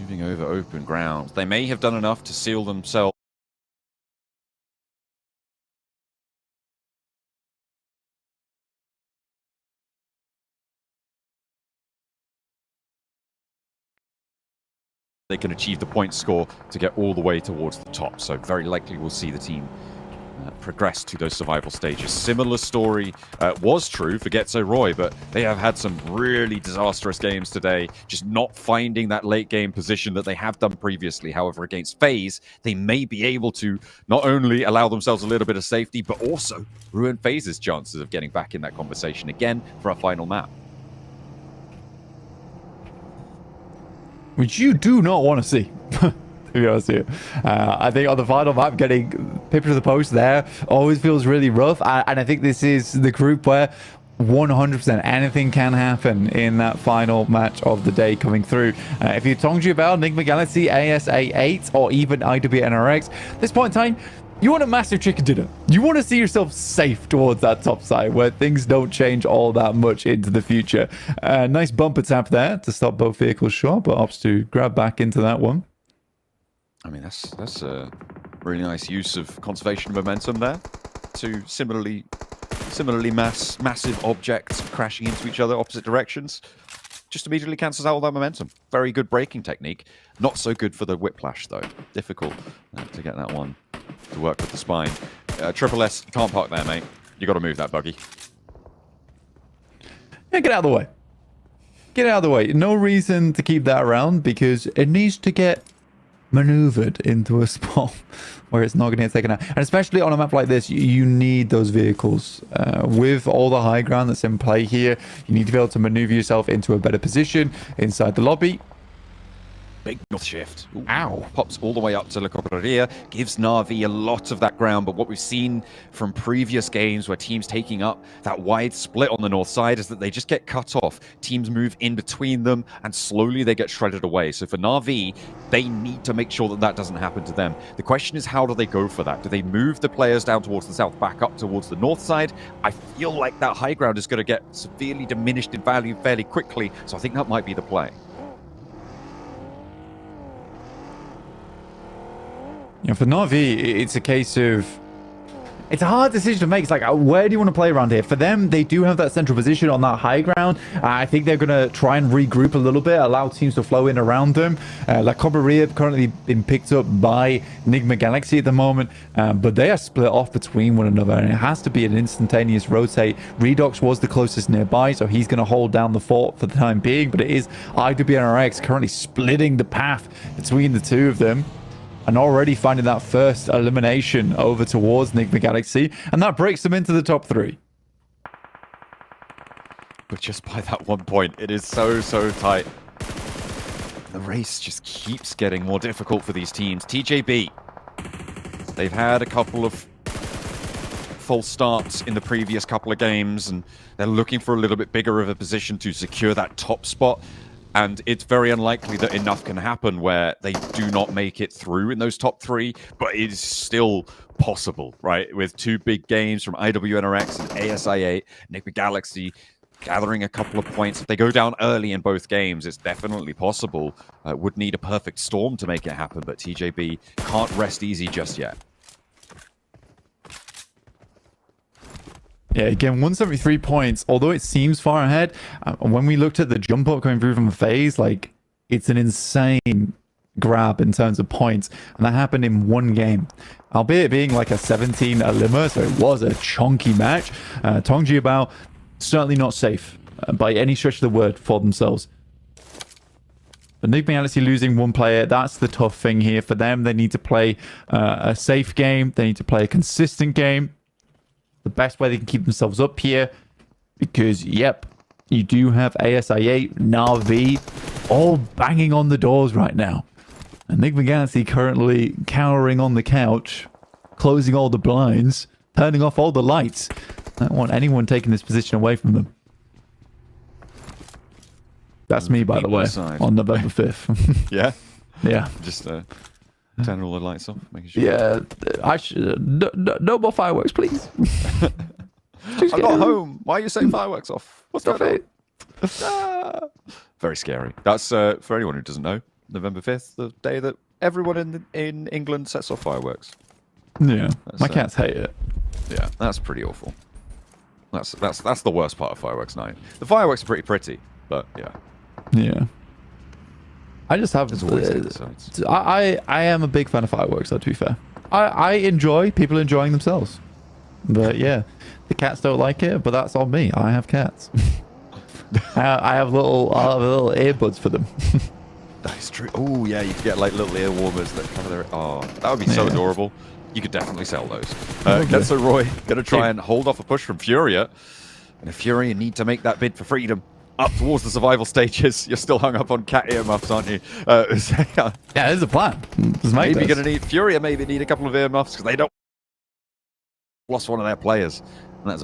moving over open ground. They may have done enough to seal themselves. They can achieve the point score to get all the way towards the top. So very likely we'll see the team progress to those survival stages. Similar story was true for Getzo Roy, but they have had some really disastrous games today, just not finding that late game position that they have done previously. However, against FaZe, they may be able to not only allow themselves a little bit of safety, but also ruin FaZe's chances of getting back in that conversation again for a final map. Which you do not want to see. To be honest with you. I think on the final map, getting pipped to the post there always feels really rough. And I think this is the group where 100% anything can happen in that final match of the day coming through. If you're Tongji about Enigma Galaxy, ASA8, or even IWNRX, at this point in time, you want a massive chicken dinner. You want to see yourself safe towards that top side where things don't change all that much into the future. Nice bumper tap there to stop both vehicles short, but opts to grab back into that one. I mean, that's a really nice use of conservation momentum there. Two similarly massive objects crashing into each other, opposite directions. Just immediately cancels out all that momentum. Very good braking technique. Not so good for the whiplash, though. Difficult to get that one to work with the spine. Triple S, you can't park there, mate. You got to move that buggy. Yeah, get out of the way. Get out of the way. No reason to keep that around because it needs to get maneuvered into a spot where it's not going to get taken out. And especially on a map like this, you need those vehicles. With all the high ground that's in play here, you need to be able to maneuver yourself into a better position inside the lobby. Big north shift. Ooh. Ow. Pops all the way up to CONQUEROR. Gives Na'Vi a lot of that ground. But what we've seen from previous games where teams taking up that wide split on the north side is that they just get cut off. Teams move in between them and slowly they get shredded away. So for Na'Vi, they need to make sure that that doesn't happen to them. The question is, how do they go for that? Do they move the players down towards the south, back up towards the north side? I feel like that high ground is going to get severely diminished in value fairly quickly. So I think that might be the play. You know, for Na'Vi, it's a case of... It's a hard decision to make. It's like, where do you want to play around here? For them, they do have that central position on that high ground. I think they're going to try and regroup a little bit, allow teams to flow in around them. CONQUEROR currently been picked up by Enigma Galaxy at the moment, but they are split off between one another, and it has to be an instantaneous rotate. Redox was the closest nearby, so he's going to hold down the fort for the time being, but it is IWNRX currently splitting the path between the two of them. And already finding that first elimination over towards Enigma Galaxy. And that breaks them into the top 3. But just by that 1 point, it is so tight. The race just keeps getting more difficult for these teams. TJB, they've had a couple of false starts in the previous couple of games, and they're looking for a little bit bigger of a position to secure that top spot. And it's very unlikely that enough can happen where they do not make it through in those top 3, but it is still possible, right? With 2 big games from IWNRX and ASI8, Enigma Galaxy gathering a couple of points. If they go down early in both games, it's definitely possible. Would need a perfect storm to make it happen, but TJB can't rest easy just yet. Yeah, again, 173 points, although it seems far ahead. When we looked at the jump up coming through from the FaZe, like, it's an insane grab in terms of points. And that happened in 1 game. Albeit being like a 17 Lima, so it was a chunky match. Tongji Bao, certainly not safe by any stretch of the word for themselves. But Enigma Galaxy losing 1 player, that's the tough thing here. For them, they need to play a safe game. They need to play a consistent game. The best way they can keep themselves up here, because yep, you do have ASI8, Na'Vi, all banging on the doors right now. Enigma Galaxy currently cowering on the couch, closing all the blinds, turning off all the lights. I don't want anyone taking this position away from them. That's me, by the way, on November 5th. Yeah? Yeah. Just turn all the lights off, making sure. Yeah, I should. No more fireworks, please. I'm not home. Why are you setting fireworks off? What's going on? Very scary. That's for anyone who doesn't know. November 5th, the day that everyone in England sets off fireworks. Yeah, my cats hate it. Yeah, that's pretty awful. That's the worst part of fireworks night. The fireworks are pretty, but yeah. Yeah. I just have. I am a big fan of fireworks, though, to be fair. I enjoy people enjoying themselves. But yeah, the cats don't like it, but that's on me. I have cats. I have little earbuds for them. That's true. Oh yeah, you could get like little ear warmers that cover their. Oh, that would be so adorable. You could definitely sell those. Getso Roy gonna try and hold off a push from Furia, and if Furia need to make that bid for freedom up towards the survival stages, you're still hung up on cat earmuffs, aren't you? Yeah, there's a plan. Maybe gonna need Furia. Maybe need a couple of earmuffs because they don't lost one of their players, and that's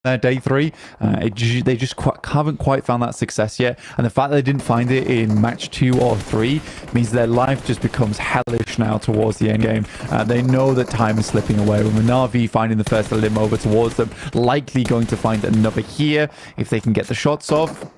a day 3. They just haven't quite found that success yet, and the fact that they didn't find it in match 2 or 3 means their life just becomes hellish now towards the end game. They know that time is slipping away. With Na'Vi finding the first limb over towards them, likely going to find another here if they can get the shots off.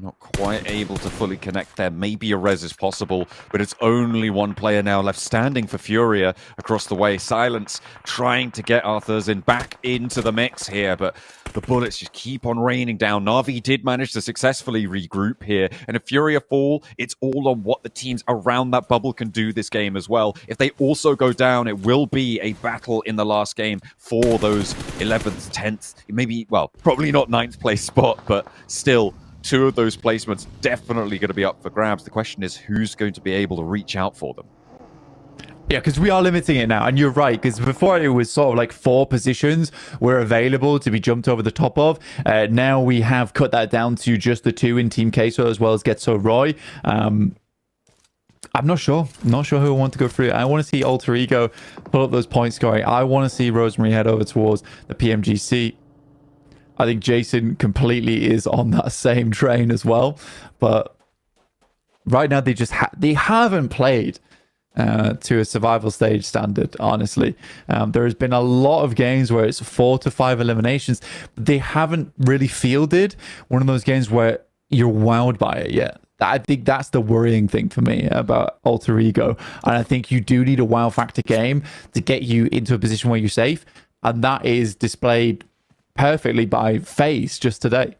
not quite able to fully connect there. Maybe a res is possible, but it's only one player now left standing for Furia across the way. Silence trying to get Arthurzen back into the mix here, but the bullets just keep on raining down. Na'Vi did manage to successfully regroup here, and if Furia fall, it's all on what the teams around that bubble can do this game as well. If they also go down, it will be a battle in the last game for those 11th, 10th, maybe, well, probably not 9th place spot, but still, 2 of those placements definitely going to be up for grabs. The question is, who's going to be able to reach out for them? Yeah, because we are limiting it now, and you're right, because before it was sort of like 4 positions were available to be jumped over the top of. Now we have cut that down to just the 2 in Team Queso as well as Getso Roy. I'm not sure. Not sure who I want to go through. I want to see Alter Ego pull up those points scoring. I want to see Rosemary head over towards the Pmgc. I think Jason completely is on that same train as well. But right now they just they haven't played to a survival stage standard, honestly. There has been a lot of games where it's 4 to 5 eliminations, but they haven't really fielded one of those games where you're wowed by it yet. I think that's the worrying thing for me about Alter Ego. And I think you do need a wow factor game to get you into a position where you're safe. And that is displayed perfectly by FaZe just today.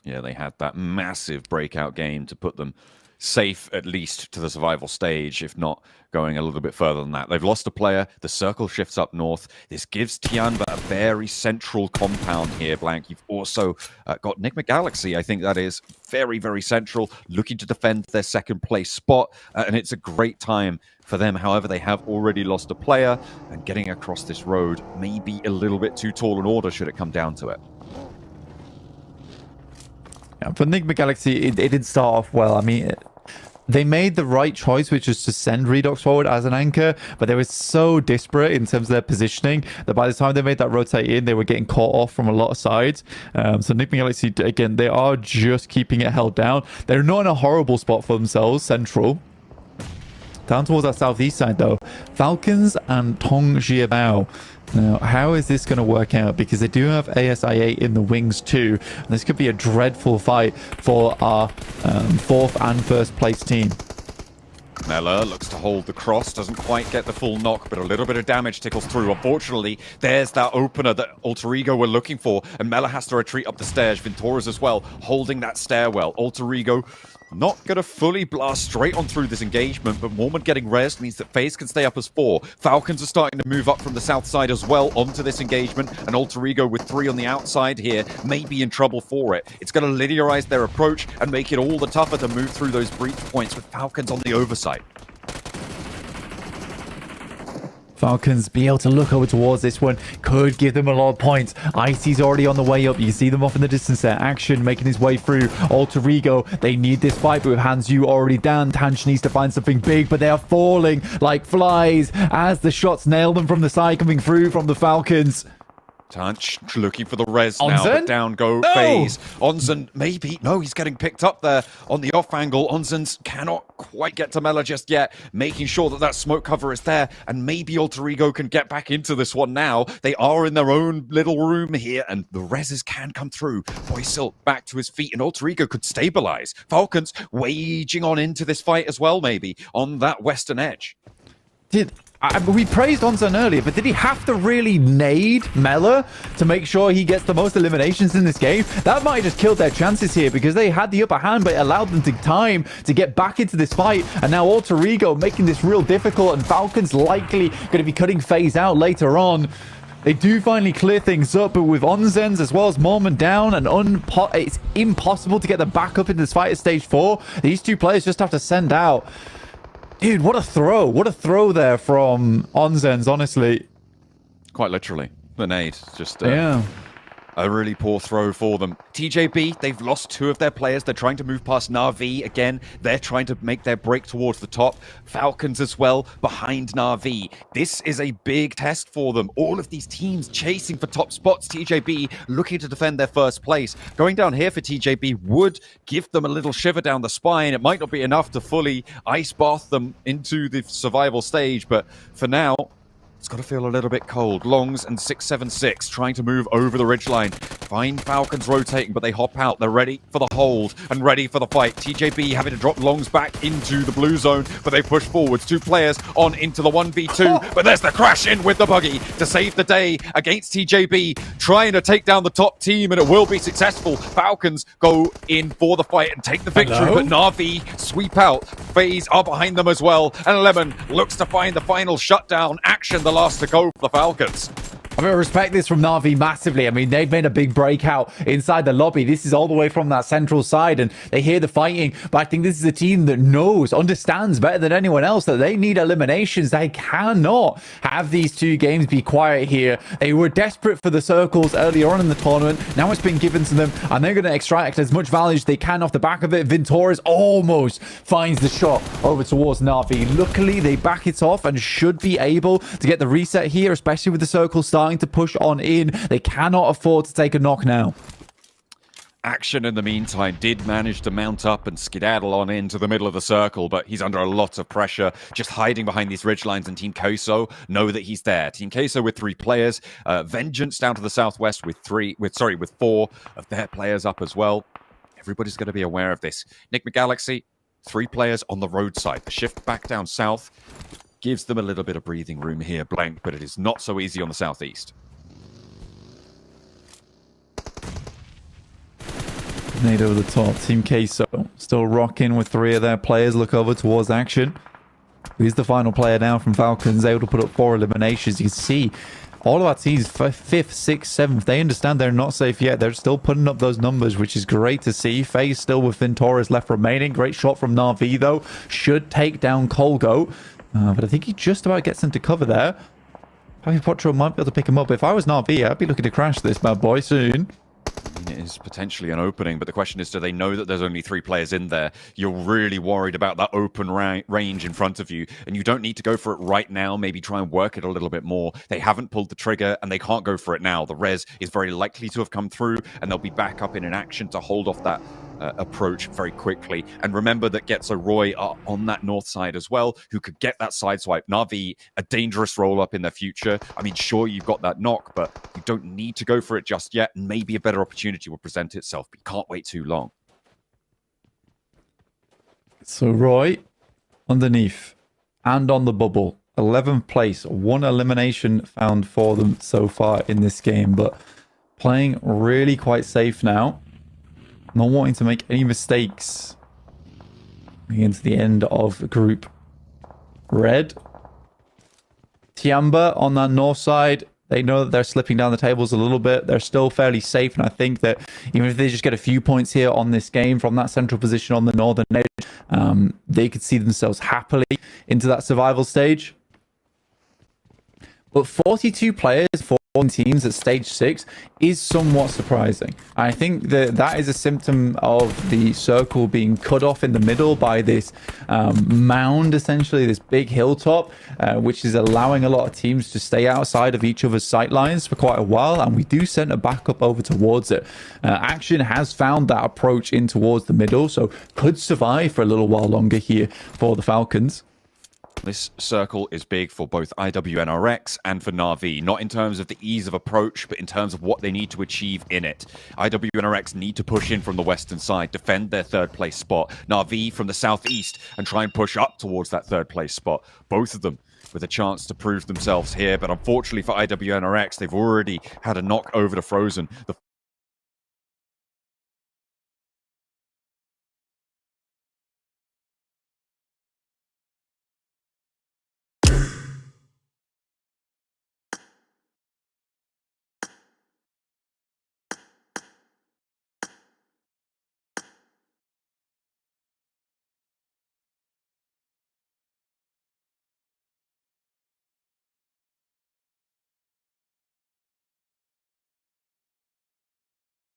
Yeah, they had that massive breakout game to put them safe, at least to the survival stage, if not going a little bit further than that. They've lost a player. The circle shifts up north. This gives Tianba a very central compound here, Blank. You've also got Enigma Galaxy, I think that is very, very central, looking to defend their second place spot. And it's a great time for them. However, they have already lost a player, and getting across this road may be a little bit too tall an order should it come down to it. Yeah, for Enigma Galaxy, it didn't start off well. I mean, they made the right choice, which is to send Redox forward as an anchor, but they were so disparate in terms of their positioning that by the time they made that rotate in, they were getting caught off from a lot of sides. So Enigma Galaxy, again, they are just keeping it held down. They're not in a horrible spot for themselves, central. Down towards that southeast side, though, Falcons and Tong Jiabao. Now, how is this going to work out? Because they do have ASI8 in the wings too. And this could be a dreadful fight for our 4th and 1st place team. Mela looks to hold the cross, doesn't quite get the full knock, but a little bit of damage tickles through. Unfortunately, there's that opener that Alter Ego were looking for, and Mela has to retreat up the stairs. Venturas as well, holding that stairwell. Alter Ego not going to fully blast straight on through this engagement, but Mormon getting rest means that FaZe can stay up as 4. Falcons are starting to move up from the south side as well onto this engagement, and Alter Ego with 3 on the outside here may be in trouble for it. It's going to linearize their approach and make it all the tougher to move through those breach points with Falcons on the oversight. Falcons be able to look over towards this one, could give them a lot of points. Icy's already on the way up. You can see them off in the distance there. Action making his way through. Alter Ego, they need this fight, but with Hanzu already down, Tanch needs to find something big, but they are falling like flies as the shots nail them from the side coming through from the Falcons. Tanch looking for the res now, but down go FaZe. Onzen, maybe. No, he's getting picked up there on the off angle. Onzen cannot quite get to Mela just yet, making sure that that smoke cover is there, and maybe Alter Ego can get back into this one now. They are in their own little room here, and the reses can come through. Boysil back to his feet, and Alter Ego could stabilize. Falcons waging on into this fight as well, maybe, on that western edge. We praised Onzen earlier, but did he have to really nade Mela to make sure he gets the most eliminations in this game? That might have just killed their chances here because they had the upper hand, but it allowed them time to get back into this fight. And now Alter Ego making this real difficult, and Falcons likely going to be cutting FaZe out later on. They do finally clear things up, but with Onzen's as well as Mormon down, and it's impossible to get them back up into this fight at stage 4. These two players just have to send out. Dude, what a throw. What a throw there from Onzen's, honestly. Quite literally. The nade. Just yeah. A really poor throw for them. TJB, they've lost 2 of their players. They're trying to move past Na'Vi again. They're trying to make their break towards the top. Falcons as well, behind Na'Vi. This is a big test for them. All of these teams chasing for top spots. TJB looking to defend their first place. Going down here for TJB would give them a little shiver down the spine. It might not be enough to fully ice bath them into the survival stage, but for now, it's got to feel a little bit cold. Longs and 676 trying to move over the ridgeline. Find Falcons rotating, but they hop out. They're ready for the hold and ready for the fight. TJB having to drop Longs back into the blue zone, but they push forwards. 2 players on into the 1v2, but there's the crash in with the buggy to save the day against TJB, trying to take down the top team, and it will be successful. Falcons go in for the fight and take the victory, but Na'Vi sweep out. FaZe are behind them as well, and Lemon looks to find the final shutdown action, the last to go for the Falcons. I mean, I respect this from Na'Vi massively. I mean, they've made a big breakout inside the lobby. This is all the way from that central side, and they hear the fighting. But I think this is a team that knows, understands better than anyone else that they need eliminations. They cannot have these 2 games be quiet here. They were desperate for the circles earlier on in the tournament. Now it's been given to them, and they're going to extract as much value as they can off the back of it. Vintoris almost finds the shot over towards Na'Vi. Luckily, they back it off and should be able to get the reset here, especially with the circle starting to push on in. They cannot afford to take a knock now. Action, in the meantime, did manage to mount up and skedaddle on into the middle of the circle, but he's under a lot of pressure, just hiding behind these ridgelines, and Team Koso know that he's there. Team Koso with 3 players. Vengeance down to the southwest with 4 of their players up as well. Everybody's going to be aware of this. Nick McGalaxy, 3 players on the roadside. The shift back down south gives them a little bit of breathing room here, blank, but it is not so easy on the southeast. Nade over the top. Team Queso still rocking with 3 of their players. Look over towards action. Who's the final player now from Falcons? Able to put up 4 eliminations. You can see all of our teams, 5th, 6th, 7th, they understand they're not safe yet. They're still putting up those numbers, which is great to see. FaZe still with Vintoris left remaining. Great shot from Na'Vi, though. Should take down Colgo. But I think he just about gets him to cover there. Papi Potro might be able to pick him up. If I was Na'Vi, I'd be looking to crash this bad boy soon. I mean, it is potentially an opening, but the question is, do they know that there's only 3 players in there? You're really worried about that open range in front of you, and you don't need to go for it right now. Maybe try and work it a little bit more. They haven't pulled the trigger, and they can't go for it now. The res is very likely to have come through, and they'll be back up in an action to hold off that approach very quickly. And remember that Getzo Roy are on that north side as well, who could get that side swipe. Na'Vi, a dangerous roll-up in their future. I mean, sure, you've got that knock, but you don't need to go for it just yet, and maybe a better opportunity will present itself, but you can't wait too long. So Roy, underneath and on the bubble, 11th place, 1 elimination found for them so far in this game, but playing really quite safe now. Not wanting to make any mistakes into the end of group red. Tiamba on that north side, they know that they're slipping down the tables a little bit. They're still fairly safe, and I think that even if they just get a few points here on this game from that central position on the northern edge, they could see themselves happily into that survival stage. But 42 players for teams at stage 6 is somewhat surprising. I think that is a symptom of the circle being cut off in the middle by this mound, essentially, this big hilltop, which is allowing a lot of teams to stay outside of each other's sight lines for quite a while, and we do send a backup over towards it. Action has found that approach in towards the middle, so could survive for a little while longer here for the Falcons. This circle is big for both IWNRX and for Na'Vi, not in terms of the ease of approach, but in terms of what they need to achieve in it. IWNRX need to push in from the western side, defend their third place spot. Na'Vi from the southeast and try and push up towards that third place spot. Both of them with a chance to prove themselves here, but unfortunately for IWNRX, they've already had a knock over to Frozen.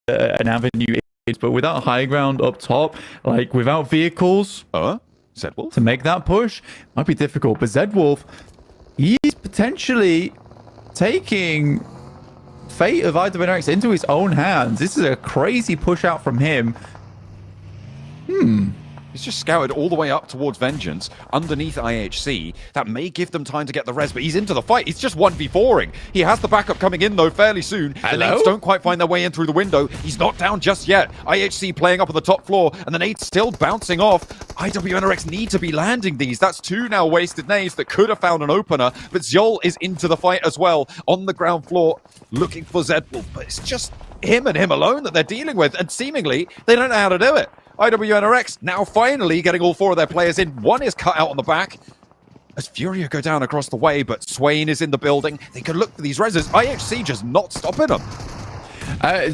An avenue is, but without high ground up top, like without vehicles Zedwolf? to make that push, might be difficult. But Zedwolf, he's potentially taking fate of IWNRX into his own hands. This is a crazy push out from him. He's just scouted all the way up towards Vengeance, underneath IHC. That may give them time to get the res, but he's into the fight. He's just 1v4ing. He has the backup coming in, though, fairly soon. The nades don't quite find their way in through the window. He's not down just yet. IHC playing up on the top floor, and the nades still bouncing off. IWNRX need to be landing these. That's 2 now wasted nades that could have found an opener, but Zjol is into the fight as well, on the ground floor, looking for Zedwolf. But it's just him and him alone that they're dealing with, and seemingly they don't know how to do it. IWNRX now finally getting all 4 of their players in. One is cut out on the back as Furia go down across the way, but Swain is in the building. They could look for these reses. IHC just not stopping them.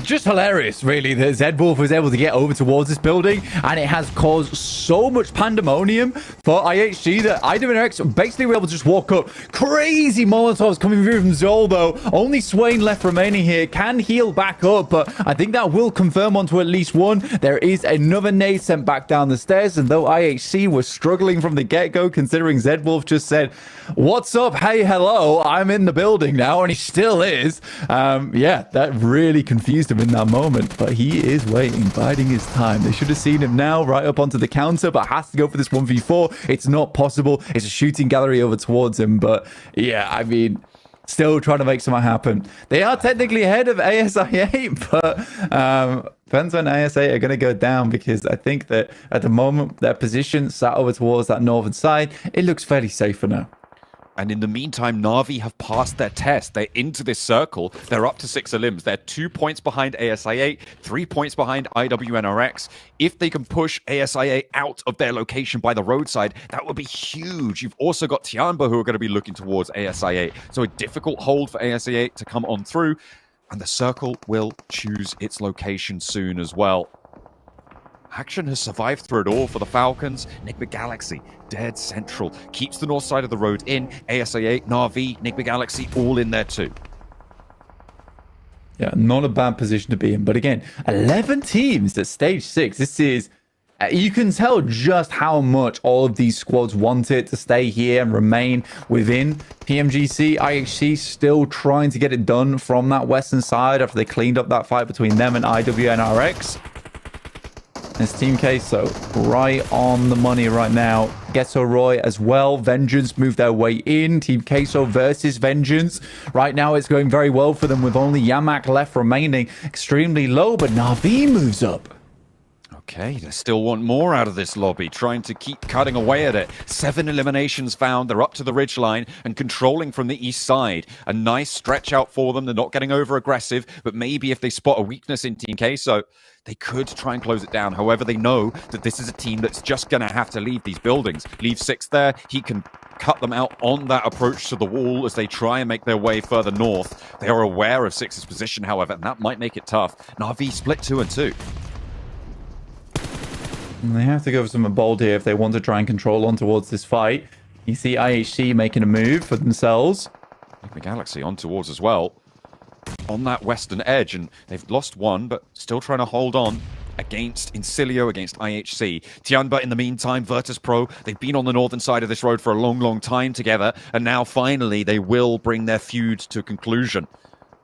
Just hilarious, really, that Zedwolf was able to get over towards this building, and it has caused so much pandemonium for IHG that IWNRX basically were able to just walk up. Crazy Molotovs coming through from Zol, though. Only Swain left remaining here. Can heal back up, but I think that will confirm onto at least one. There is another nade sent back down the stairs, and though IHC was struggling from the get-go, considering Zedwolf just said, "What's up? Hey, hello, I'm in the building now," and he still is. Yeah, that really confused him in that moment, but he is waiting, biding his time. They should have seen him now right up onto the counter, but has to go for this 1v4. It's not possible. It's a shooting gallery over towards him, but yeah, I mean, still trying to make something happen. They are technically ahead of ASI8, but depends when ASI8 are going to go down, because I think that at the moment their position sat over towards that northern side, it looks fairly safe for now. And in the meantime, Na'Vi have passed their test. They're into this circle. They're up to 6 elims. They're 2 points behind ASI8, 3 points behind IWNRX. If they can push ASI8 out of their location by the roadside, that would be huge. You've also got Tianba who are going to be looking towards ASI8. So a difficult hold for ASI8 to come on through. And the circle will choose its location soon as well. Action has survived through it all for the Falcons. Nigma Galaxy, dead central. Keeps the north side of the road in. ASI8, Na'Vi, Nigma Galaxy, all in there too. Yeah, not a bad position to be in. But again, 11 teams at stage 6. This is... you can tell just how much all of these squads wanted to stay here and remain within Pmgc. IHC still trying to get it done from that western side after they cleaned up that fight between them and IWNRX. It's Team Queso right on the money right now. Ghetto Roy as well. Vengeance moved their way in. Team Queso versus Vengeance. Right now it's going very well for them with only Yamak left remaining. Extremely low, but Na'Vi moves up. Okay, they still want more out of this lobby, trying to keep cutting away at it. 7 eliminations found. They're up to the ridgeline and controlling from the east side. A nice stretch out for them. They're not getting over aggressive, but maybe if they spot a weakness in Team Queso, they could try and close it down. However, they know that this is a team that's just going to have to leave these buildings. Leave 6 there. He can cut them out on that approach to the wall as they try and make their way further north. They are aware of 6's position, however, and that might make it tough. Na'Vi split 2 and 2. And they have to go for something bold here if they want to try and control on towards this fight. You see IHC making a move for themselves. The Galaxy on towards as well. on that western edge, and they've lost one, but still trying to hold on against Incilio, against IHC. Tianba, in the meantime, Virtus Pro, they've been on the northern side of this road for a long, long time together, and now finally they will bring their feud to conclusion.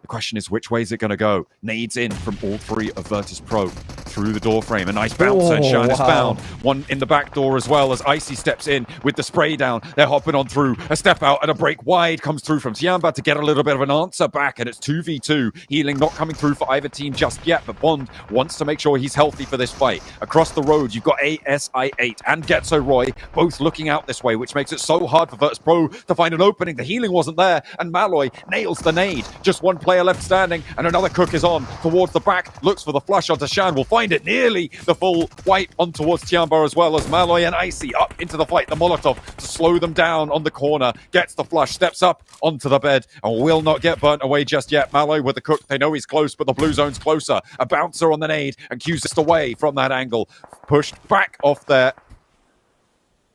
The question is, which way is it going to go? Nades in from all three of Virtus Pro through the door frame. A nice bouncer, and Shan is found. One in the back door as well as Icy steps in with the spray down. They're hopping on through. A step out and a break wide comes through from Tianba to get a little bit of an answer back, and it's 2v2. Healing not coming through for either team just yet, but Bond wants to make sure he's healthy for this fight. Across the road, you've got ASI8 and Getso Roy both looking out this way, which makes it so hard for Virtus Pro to find an opening. The healing wasn't there, and Malloy nails the nade. Just one player left standing, and another cook is on towards the back, looks for the flush onto Shan, will find it nearly. The full white on towards Tianba as well as Malloy and Icy up into the fight. The Molotov to slow them down on the corner, gets the flush, steps up onto the bed and will not get burnt away just yet. Malloy with the cook, they know he's close, but the blue zone's closer. A bouncer on the nade and Q's just away from that angle, pushed back off there.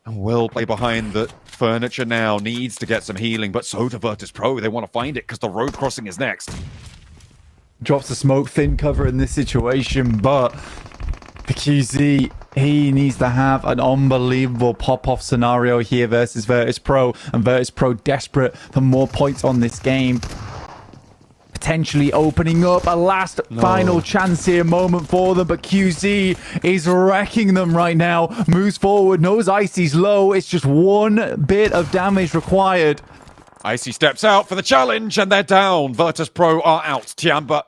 And will play behind the furniture now, needs to get some healing, but so do Virtus Pro. They want to find it because the road crossing is next. Drops the smoke, thin cover in this situation, but the QZ, he needs to have an unbelievable pop-off scenario here versus Virtus Pro, and Virtus Pro desperate for more points on this game. Potentially opening up a last final chance here, moment for them, but QZ is wrecking them right now. Moves forward, knows Icy's low. It's just one bit of damage required. Icy steps out for the challenge, and they're down. Virtus Pro are out. Tianba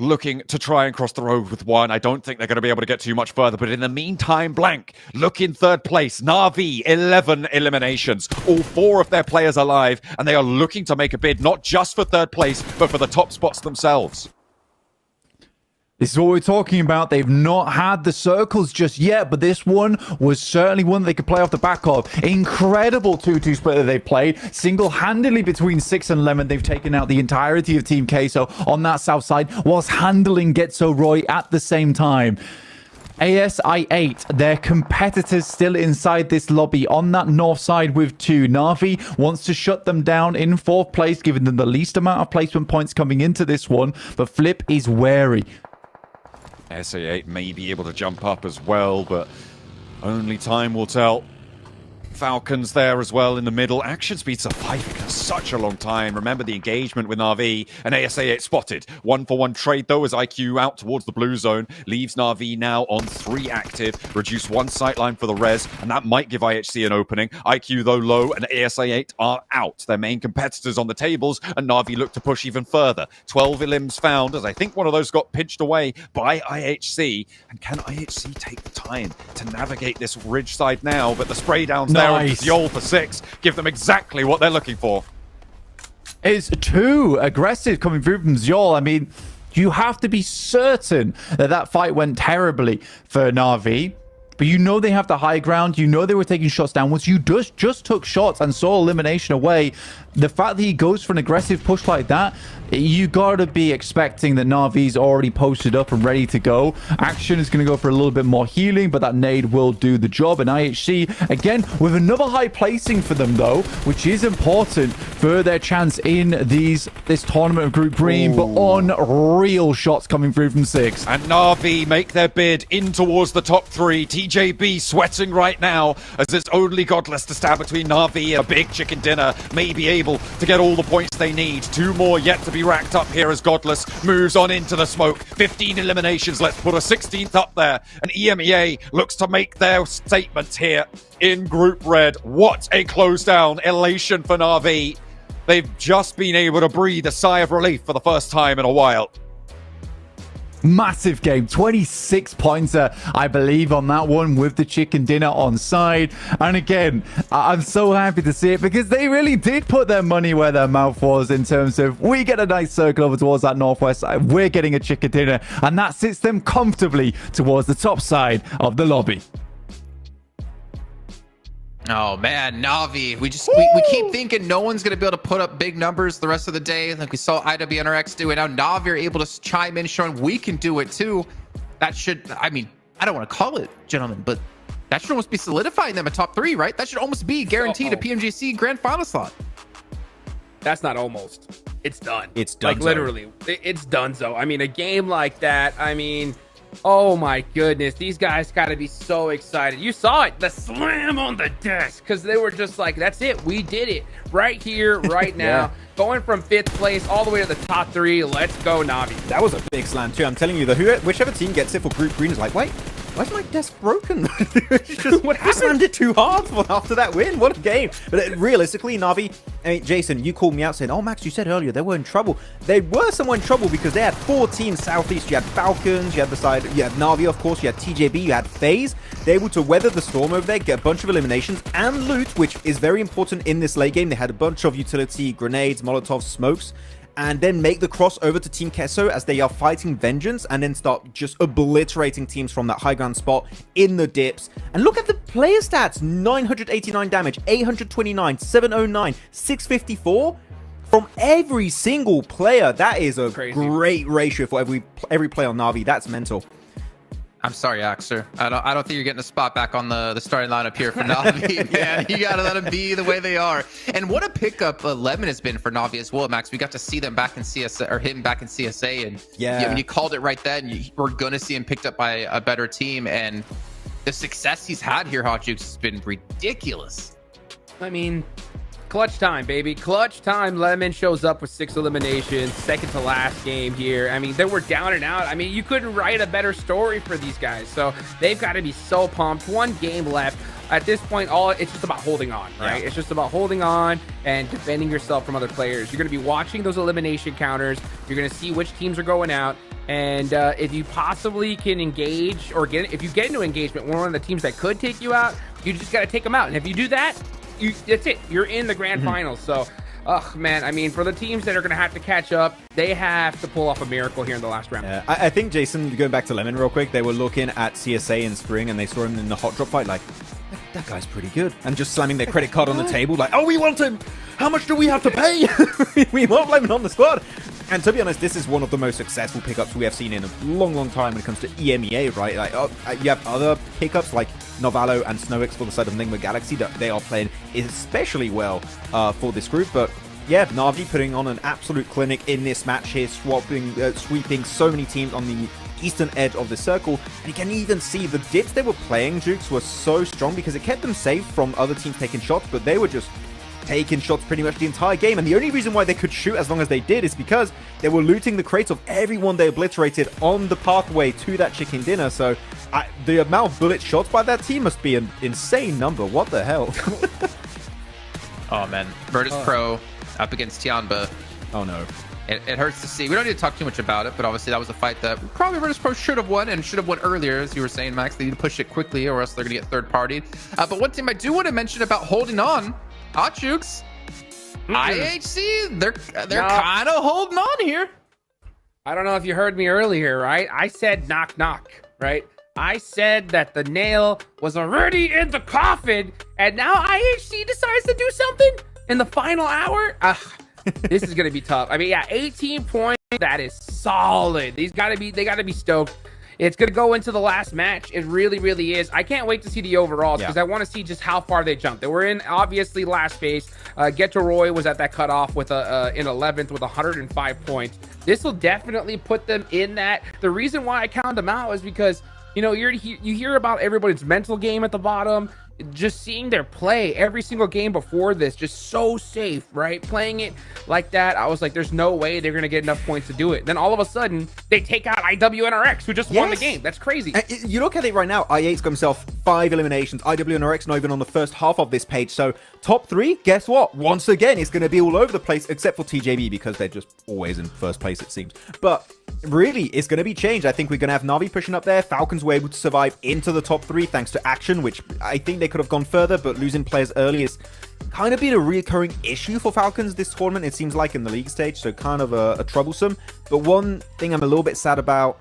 looking to try and cross the road with one. I don't think they're going to be able to get too much further, but in the meantime, Blank look in third place. Na'Vi, 11 eliminations. All 4 of their players alive, and they are looking to make a bid, not just for third place, but for the top spots themselves. This is what we're talking about. They've not had the circles just yet, but this one was certainly one they could play off the back of. Incredible 2-2 split that they've played. Single-handedly between 6 and Lemon, they've taken out the entirety of Team Queso on that south side, whilst handling Getso Roy at the same time. ASI8, their competitors still inside this lobby on that north side with 2. Na'Vi wants to shut them down in 4th place, giving them the least amount of placement points coming into this one, but Flip is wary. SA8 may be able to jump up as well, but only time will tell. Falcons there as well in the middle. Action speeds are fighting for such a long time. Remember the engagement with Na'Vi, and ASA8 spotted. 1-for-1 trade though as IQ out towards the blue zone. Leaves Na'Vi now on 3 active. Reduce 1 sightline for the res, and that might give IHC an opening. IQ though low, and ASA8 are out. Their main competitors on the tables, and Na'Vi look to push even further. 12 elims found, as I think one of those got pinched away by IHC. And can IHC take the time to navigate this ridge side now? But the spray downs there. Nice. Yol for 6. Give them exactly what they're looking for. It's too aggressive coming through from Zol. I mean, you have to be certain that that fight went terribly for Na'Vi. But you know they have the high ground. You know they were taking shots downwards. You just took shots and saw elimination away. The fact that he goes for an aggressive push like that, you got to be expecting that Na'Vi's already posted up and ready to go. Action is going to go for a little bit more healing, but that nade will do the job. And IHC, again, with another high placing for them, though, which is important for their chance in this tournament of Group Green. But unreal shots coming through from 6. And Na'Vi make their bid in towards the top 3. TJB sweating right now, as it's only Godless to stand between Na'Vi and a big chicken dinner. May be able to get all the points they need. 2 more yet to be racked up here as Godless moves on into the smoke. 15 eliminations. Let's put a 16th up there. And EMEA looks to make their statements here in Group Red. What a close down. Elation for Na'Vi. They've just been able to breathe a sigh of relief for the first time in a while. Massive game, 26 pointer, I believe, on that one with the chicken dinner on side. And again, I'm so happy to see it because they really did put their money where their mouth was in terms of we get a nice circle over towards that northwest side, we're getting a chicken dinner, and that sits them comfortably towards the top side of the lobby. Oh man, Na'Vi. We keep thinking no one's gonna be able to put up big numbers the rest of the day, like we saw IWNRX do it. Now Na'Vi are able to chime in, showing we can do it too. That should, I mean, I don't want to call it, gentlemen, but that should almost be solidifying them a top 3, right? That should almost be guaranteed a PMGC grand final slot. That's not almost. it's done. It's done. Like literally, it's done. So I mean, a game like that, I mean, oh my goodness, these guys got to be so excited. You saw it, the slam on the desk, because they were just like, that's it, we did it right here, right now. Yeah. Going from 5th place all the way to the top 3. Let's go, Navi. That was a big slam too. I'm telling you, whichever team gets it for Group Green is like, wait, why's my desk broken? What happened? Slammed it too hard after that win. What a game. But realistically, Navi, I mean, Jason, you called me out saying, oh, Max, you said earlier they were in trouble. They were somewhat in trouble because they had 4 teams Southeast. You had Falcons, you had you had Navi, of course, you had TJB, you had FaZe. They're able to weather the storm over there, get a bunch of eliminations and loot, which is very important in this late game. They had a bunch of utility, grenades, Molotovs, smokes, and then make the cross over to Team Kesso as they are fighting Vengeance and then start just obliterating teams from that high ground spot in the dips. And look at the player stats: 989 damage, 829, 709, 654 from every single player. That is a great ratio for every player on Na'Vi. That's mental. I'm sorry, Axer. I don't think you're getting a spot back on the starting lineup here for Na'Vi, man. You gotta let them be the way they are. And what a pickup Lemon has been for Na'Vi as well, Max. We got to see them back in CSA, or him back in CSA, and yeah, when you called it right then, we're gonna see him picked up by a better team, and the success he's had here, Hot Jukes, has been ridiculous. I mean, clutch time, baby. Clutch time. Lemon shows up with 6 eliminations, second to last game here. I mean, they were down and out. I mean, you couldn't write a better story for these guys. So they've got to be so pumped. 1 game left. At this point, it's just about holding on, right? Yeah. It's just about holding on and defending yourself from other players. You're going to be watching those elimination counters. You're going to see which teams are going out. And if you possibly can engage or if you get into engagement with one of the teams that could take you out, you just got to take them out. And if you do that, that's it. You're in the grand finals. So, man, I mean, for the teams that are going to have to catch up, they have to pull off a miracle here in the last round. I think, Jason, going back to Lemon real quick, they were looking at CSA in spring and they saw him in the hot drop fight like, that guy's pretty good. And just slamming their credit card on the table like, oh, we want him. How much do we have to pay? We want Lemon on the squad. And to be honest, this is one of the most successful pickups we have seen in a long, long time when it comes to EMEA, right? Like, you have other pickups like Novalo and SnowX for the side of Nigma Galaxy that they are playing especially well for this group. But yeah, Na'Vi putting on an absolute clinic in this match here, sweeping so many teams on the eastern edge of the circle. And you can even see the dips they were playing, Jukes, were so strong because it kept them safe from other teams taking shots, but they were just taking shots pretty much the entire game. And the only reason why they could shoot as long as they did is because they were looting the crates of everyone they obliterated on the pathway to that chicken dinner. So the amount of bullet shots by that team must be an insane number. What the hell? Oh man, Virtus Pro up against Tianba. Oh no. It hurts to see. We don't need to talk too much about it, but obviously that was a fight that probably Virtus Pro should have won, and should have won earlier, as you were saying, Max. They need to push it quickly or else they're going to get third-partied. But one thing I do want to mention about holding on, Hot Jukes, IHC, they're kind of holding on here. I don't know if you heard me earlier, right? I said knock, knock, right? I said that the nail was already in the coffin, and now IHC decides to do something in the final hour? This is going to be tough. I mean, yeah, 18 points. That is solid. They got to be stoked. It's going to go into the last match. It really, really is. I can't wait to see the overalls because I want to see just how far they jumped. They were in, obviously, last phase. Roy was at that cutoff with in 11th with 105 points. This will definitely put them in that. The reason why I count them out is because, you know, you hear about everybody's mental game at the bottom. Just seeing their play every single game before this, just so safe, right? Playing it like that, I was like, there's no way they're going to get enough points to do it. Then all of a sudden, they take out IWNRX, who just won the game. That's crazy. You look at it right now, i8's got himself 5 eliminations. IWNRX not even on the first half of this page. So top 3, guess what? Once again, it's going to be all over the place, except for TJB, because they're just always in first place, it seems. But really, it's going to be changed. I think we're going to have Na'Vi pushing up there. Falcons were able to survive into the top 3 thanks to Action, which I think they could have gone further, but losing players early is kind of been a recurring issue for Falcons this tournament, it seems like, in the league stage, so kind of a troublesome. But one thing I'm a little bit sad about,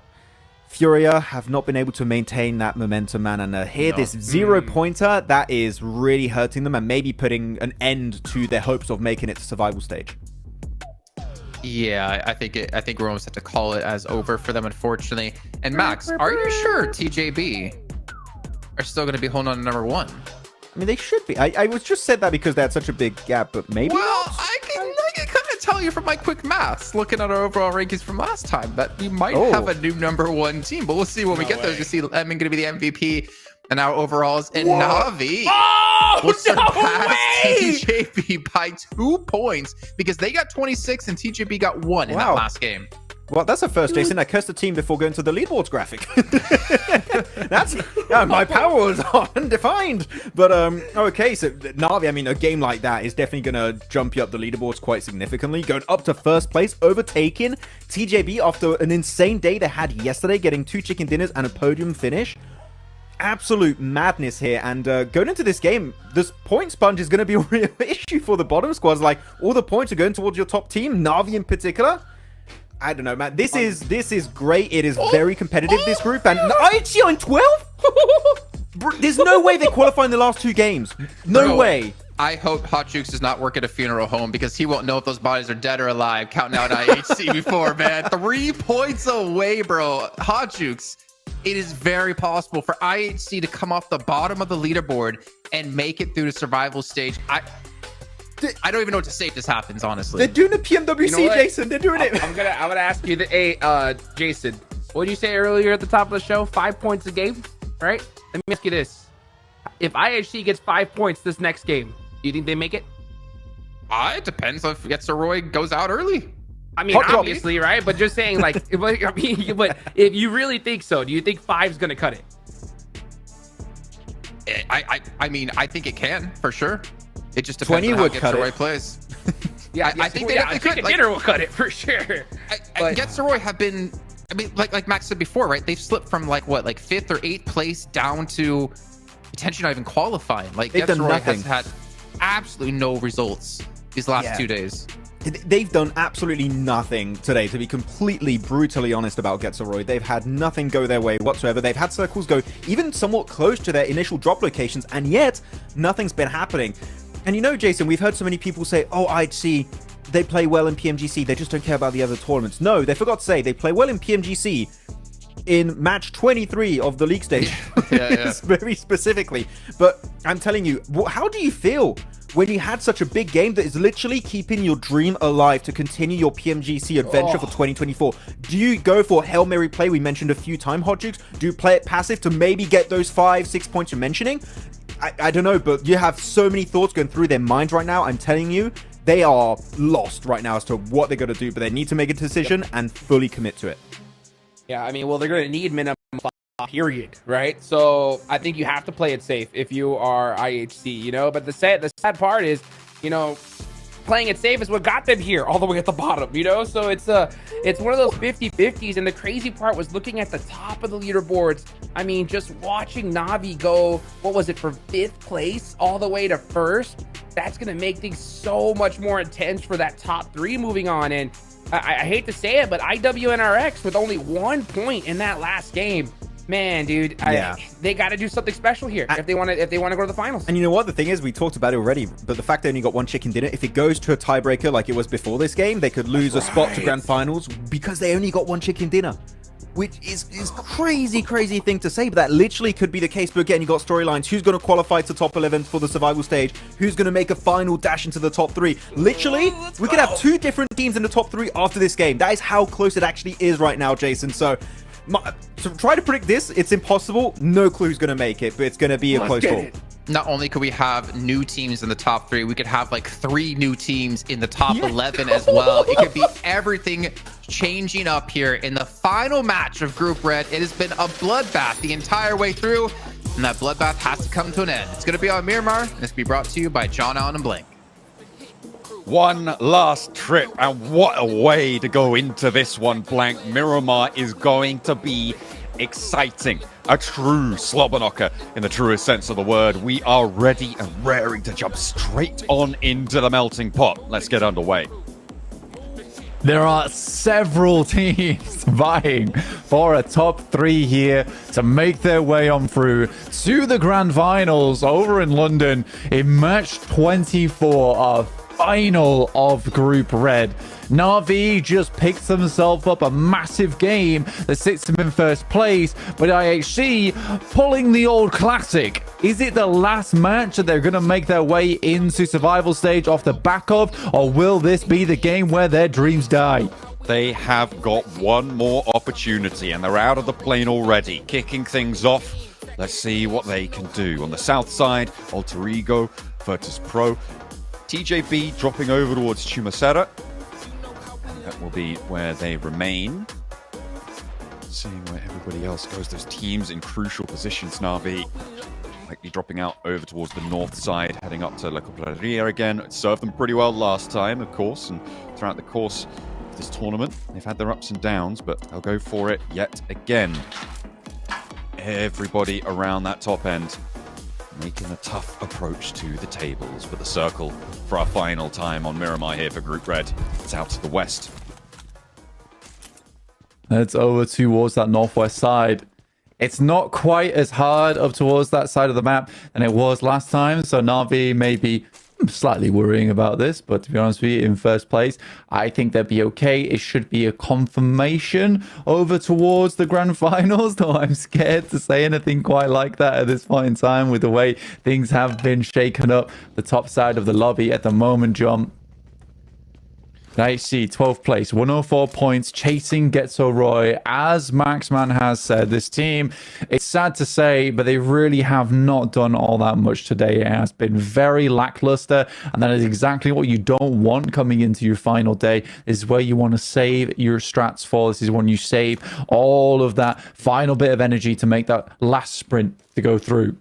Furia have not been able to maintain that momentum, man, and this 0-pointer, that is really hurting them and maybe putting an end to their hopes of making it to survival stage. Yeah, I think we're almost have to call it as over for them, unfortunately. And Max, are you sure TJB are still going to be holding on to number 1? I mean, they should be. I was just said that because they had such a big gap, but maybe well, not. I can kind of tell you from my quick maths, looking at our overall rankings from last time, that we might Oh. have a new #1 team. But we'll see when we get there. You see Lemon going to be the MVP, and our overalls, and Navi Oh, will surpass no way! TJB by 2 points because they got 26 and TJB got 1 in that Wow. last game. Well, that's a first, Jason. I cursed the team before going to the leaderboards graphic. That's my power was undefined. But okay, so Navi, I mean, a game like that is definitely gonna jump you up the leaderboards quite significantly, going up to first place, overtaking TJB after an insane day they had yesterday, getting 2 chicken dinners and a podium finish. Absolute madness here, and going into this game, this point sponge is going to be a real issue for the bottom squads. Like, all the points are going towards your top team, Navi in particular. I don't know, man. This is great. It is very competitive, this group, and IHC on 12. There's no way they qualify in the last 2 games. No Bro, way. I hope Hot Jukes does not work at a funeral home because he won't know if those bodies are dead or alive. Counting out IHC before, man. 3 points away, bro. Hot Jukes. It is very possible for IHC to come off the bottom of the leaderboard and make it through the survival stage. I don't even know what to say if this happens, honestly. They're doing the PMWC, You know what? Jason. They're doing it. I'm gonna ask you Jason, what did you say earlier at the top of the show? 5 points a game, right? Let me ask you this: if IHC gets 5 points this next game, do you think they make it? It depends if Getzeroy goes out early. I mean, Hot drop. obviously, right? But just saying, like, but if you really think so, do you think 5's gonna cut it? I mean, I think it can for sure. It just depends 20 on how would cut Getzeroy it. plays. Yeah, I think they I definitely think could. a dinner will cut it for sure. But- Getzeroy have been, I mean, like Max said before, right? They've slipped from like 5th or 8th place down to potentially not even qualifying. Like They've done Getzeroy nothing. has had absolutely no results these last Yeah. 2 days. They've done absolutely nothing today, to be completely brutally honest about Getzeroy. They've had nothing go their way whatsoever. They've had circles go even somewhat close to their initial drop locations, and yet nothing's been happening. And you know, Jason, we've heard so many people say, oh, IHC, they play well in PMGC, they just don't care about the other tournaments. No, they forgot to say they play well in PMGC in match 23 of the league stage. Yeah. Very specifically. But I'm telling you, how do you feel when you had such a big game that is literally keeping your dream alive to continue your PMGC adventure for 2024? Do you go for Hail Mary play we mentioned a few times, Hot Jukes? Do you play it passive to maybe get those 5-6 points you're mentioning? I don't know, but you have so many thoughts going through their minds right now. I'm telling you, they are lost right now as to what they're going to do, but they need to make a decision and fully commit to it. Yeah, I mean, well, they're going to need minimum 5, period, right? So I think you have to play it safe if you are IHC, you know? But the sad part is, you know, playing it safe is what got them here all the way at the bottom, you know? So it's one of those 50-50s, and the crazy part was looking at the top of the leaderboards. I mean, just watching Navi go, what was it, from 5th place all the way to 1st? That's going to make things so much more intense for that top 3 moving on. And I hate to say it, but IWNRX with only 1 point in that last game, man, dude, they got to do something special here if they want to go to the finals. And you know what? The thing is, we talked about it already, but the fact they only got 1 chicken dinner, if it goes to a tiebreaker like it was before this game, they could lose a spot to grand finals because they only got 1 chicken dinner. Which is crazy thing to say, but that literally could be the case. But again, you got storylines. Who's going to qualify to top 11 for the survival stage? Who's going to make a final dash into the top 3? Literally, we could have 2 different teams in the top 3 after this game. That is how close it actually is right now, Jason. So try to predict this. It's impossible. No clue who's going to make it, but it's going to be a close call. Not only could we have new teams in the top 3, we could have like 3 new teams in the top 11 as well. It could be everything changing up here in the final match of Group Red. It has been a bloodbath the entire way through, and that bloodbath has to come to an end. It's going to be on Miramar, and it's going to be brought to you by John Allen and Blink. One last trip, and what a way to go into this one, Blank. Miramar is going to be exciting. A true slobber knocker in the truest sense of the word. We are ready and raring to jump straight on into the melting pot. Let's get underway. There are several teams vying for a top 3 here to make their way on through to the grand finals over in London in match 24 of final of Group Red. Na'Vi just picked themselves up a massive game that sits them in first place, but IHC pulling the old classic. Is it the last match that they're going to make their way into survival stage off the back of, or will this be the game where their dreams die? They have got one more opportunity, and they're out of the plane already, kicking things off. Let's see what they can do. On the south side, Alter Ego, Virtus Pro, TJB dropping over towards Chumacera. That will be where they remain. Seeing where everybody else goes. Those teams in crucial positions. Na'Vi likely dropping out over towards the north side, heading up to La Coplaria again. It served them pretty well last time, of course, and throughout the course of this tournament, they've had their ups and downs, but they'll go for it yet again. Everybody around that top end making a tough approach to the tables for the circle for our final time on Miramar here for Group Red. It's out to the west. It's over towards that northwest side. It's not quite as hard up towards that side of the map than it was last time, so Na'Vi may be slightly worrying about this, but to be honest with you, in first place, I think they'll be okay. It should be a confirmation over towards the grand finals, though I'm scared to say anything quite like that at this point in time with the way things have been shaken up the top side of the lobby at the moment, John. IHC 12th place, 104 points, chasing Getso Roy. As Maxman has said, this team, it's sad to say, but they really have not done all that much today. It has been very lackluster, and that is exactly what you don't want coming into your final day. This is where you want to save your strats for. This is when you save all of that final bit of energy to make that last sprint to go through.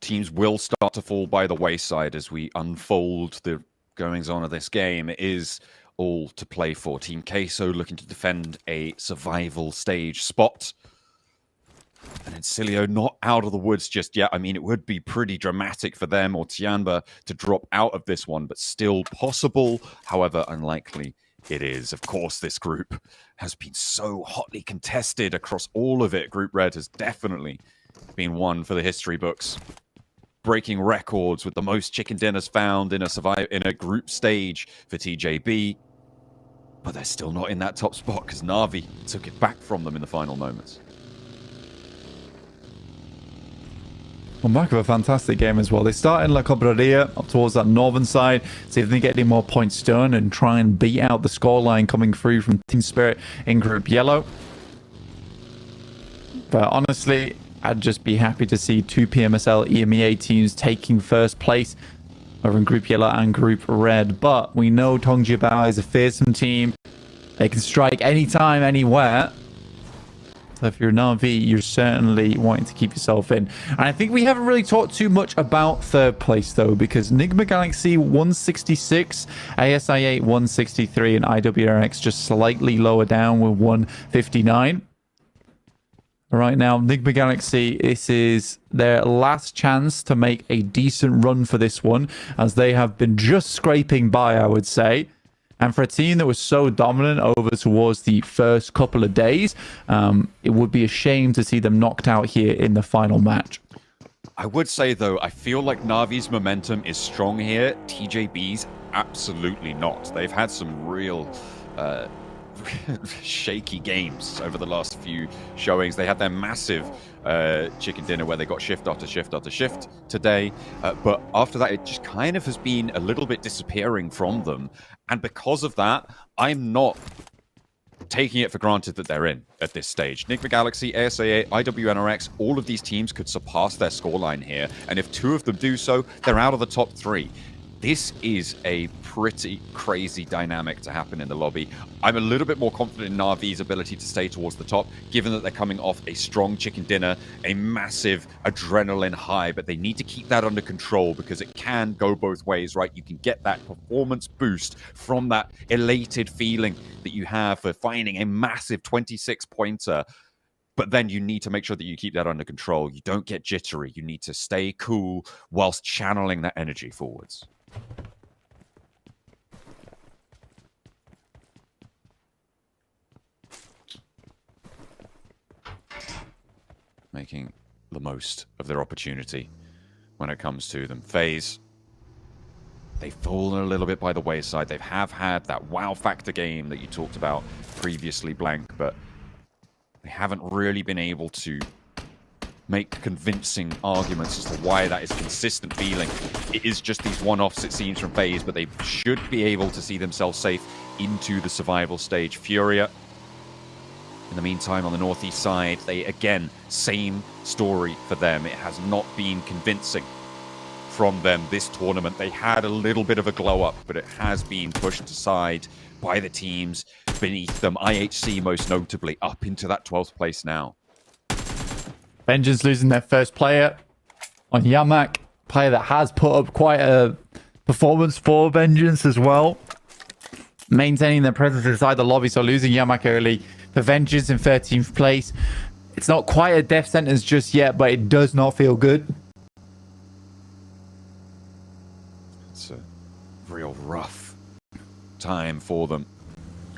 Teams will start to fall by the wayside as we unfold the goings on of this game. It is all to play for. Team Queso looking to defend a survival stage spot. And Encilio not out of the woods just yet. I mean, it would be pretty dramatic for them or Tianba to drop out of this one, but still possible. However, unlikely it is. Of course, this group has been so hotly contested across all of it. Group Red has definitely been one for the history books. Breaking records with the most chicken dinners found in a group stage for TJB. But they're still not in that top spot because Na'Vi took it back from them in the final moments. On back of a fantastic game as well. They start in La Cobraria up towards that northern side, see if they get any more points done and try and beat out the scoreline coming through from Team Spirit in Group Yellow. But honestly, I'd just be happy to see two PMSL EMEA teams taking first place over in Group Yellow and Group Red. But we know Tongjibao is a fearsome team. They can strike anytime, anywhere. So if you're Na'Vi, you're certainly wanting to keep yourself in. And I think we haven't really talked too much about third place, though, because Enigma Galaxy 166, ASI8 163, and IWRX just slightly lower down with 159. Right now, Enigma Galaxy, this is their last chance to make a decent run for this one, as they have been just scraping by, I would say. And for a team that was so dominant over towards the first couple of days, it would be a shame to see them knocked out here in the final match. I would say, though, I feel like Na'Vi's momentum is strong here. TJB's absolutely not. They've had some real shaky games over the last few showings. They had their massive chicken dinner where they got shift after shift after shift today, but after that it just kind of has been a little bit disappearing from them, and because of that I'm not taking it for granted that they're in at this stage. Enigma Galaxy, ASA, IWNRX, all of these teams could surpass their scoreline here, and if two of them do so, they're out of the top three. This is a pretty crazy dynamic to happen in the lobby. I'm a little bit more confident in Na'Vi's ability to stay towards the top, given that they're coming off a strong chicken dinner, a massive adrenaline high, but they need to keep that under control because it can go both ways, right? You can get that performance boost from that elated feeling that you have for finding a massive 26-pointer, but then you need to make sure that you keep that under control. You don't get jittery. You need to stay cool whilst channeling that energy forwards. Making the most of their opportunity when it comes to them. FaZe they've fallen a little bit by the wayside. They have had that wow factor game that you talked about previously, Blank, but they haven't really been able to make convincing arguments as to why that is a consistent feeling. It is just these one-offs, it seems, from FaZe, but they should be able to see themselves safe into the survival stage. Furia, in the meantime, on the northeast side, they, again, same story for them. It has not been convincing from them this tournament. They had a little bit of a glow-up, but it has been pushed aside by the teams beneath them. IHC, most notably, up into that 12th place now. Vengeance losing their first player on Yamak, player that has put up quite a performance for Vengeance as well. Maintaining their presence inside the lobby, so losing Yamak early for Vengeance in 13th place. It's not quite a death sentence just yet, but it does not feel good. It's a real rough time for them.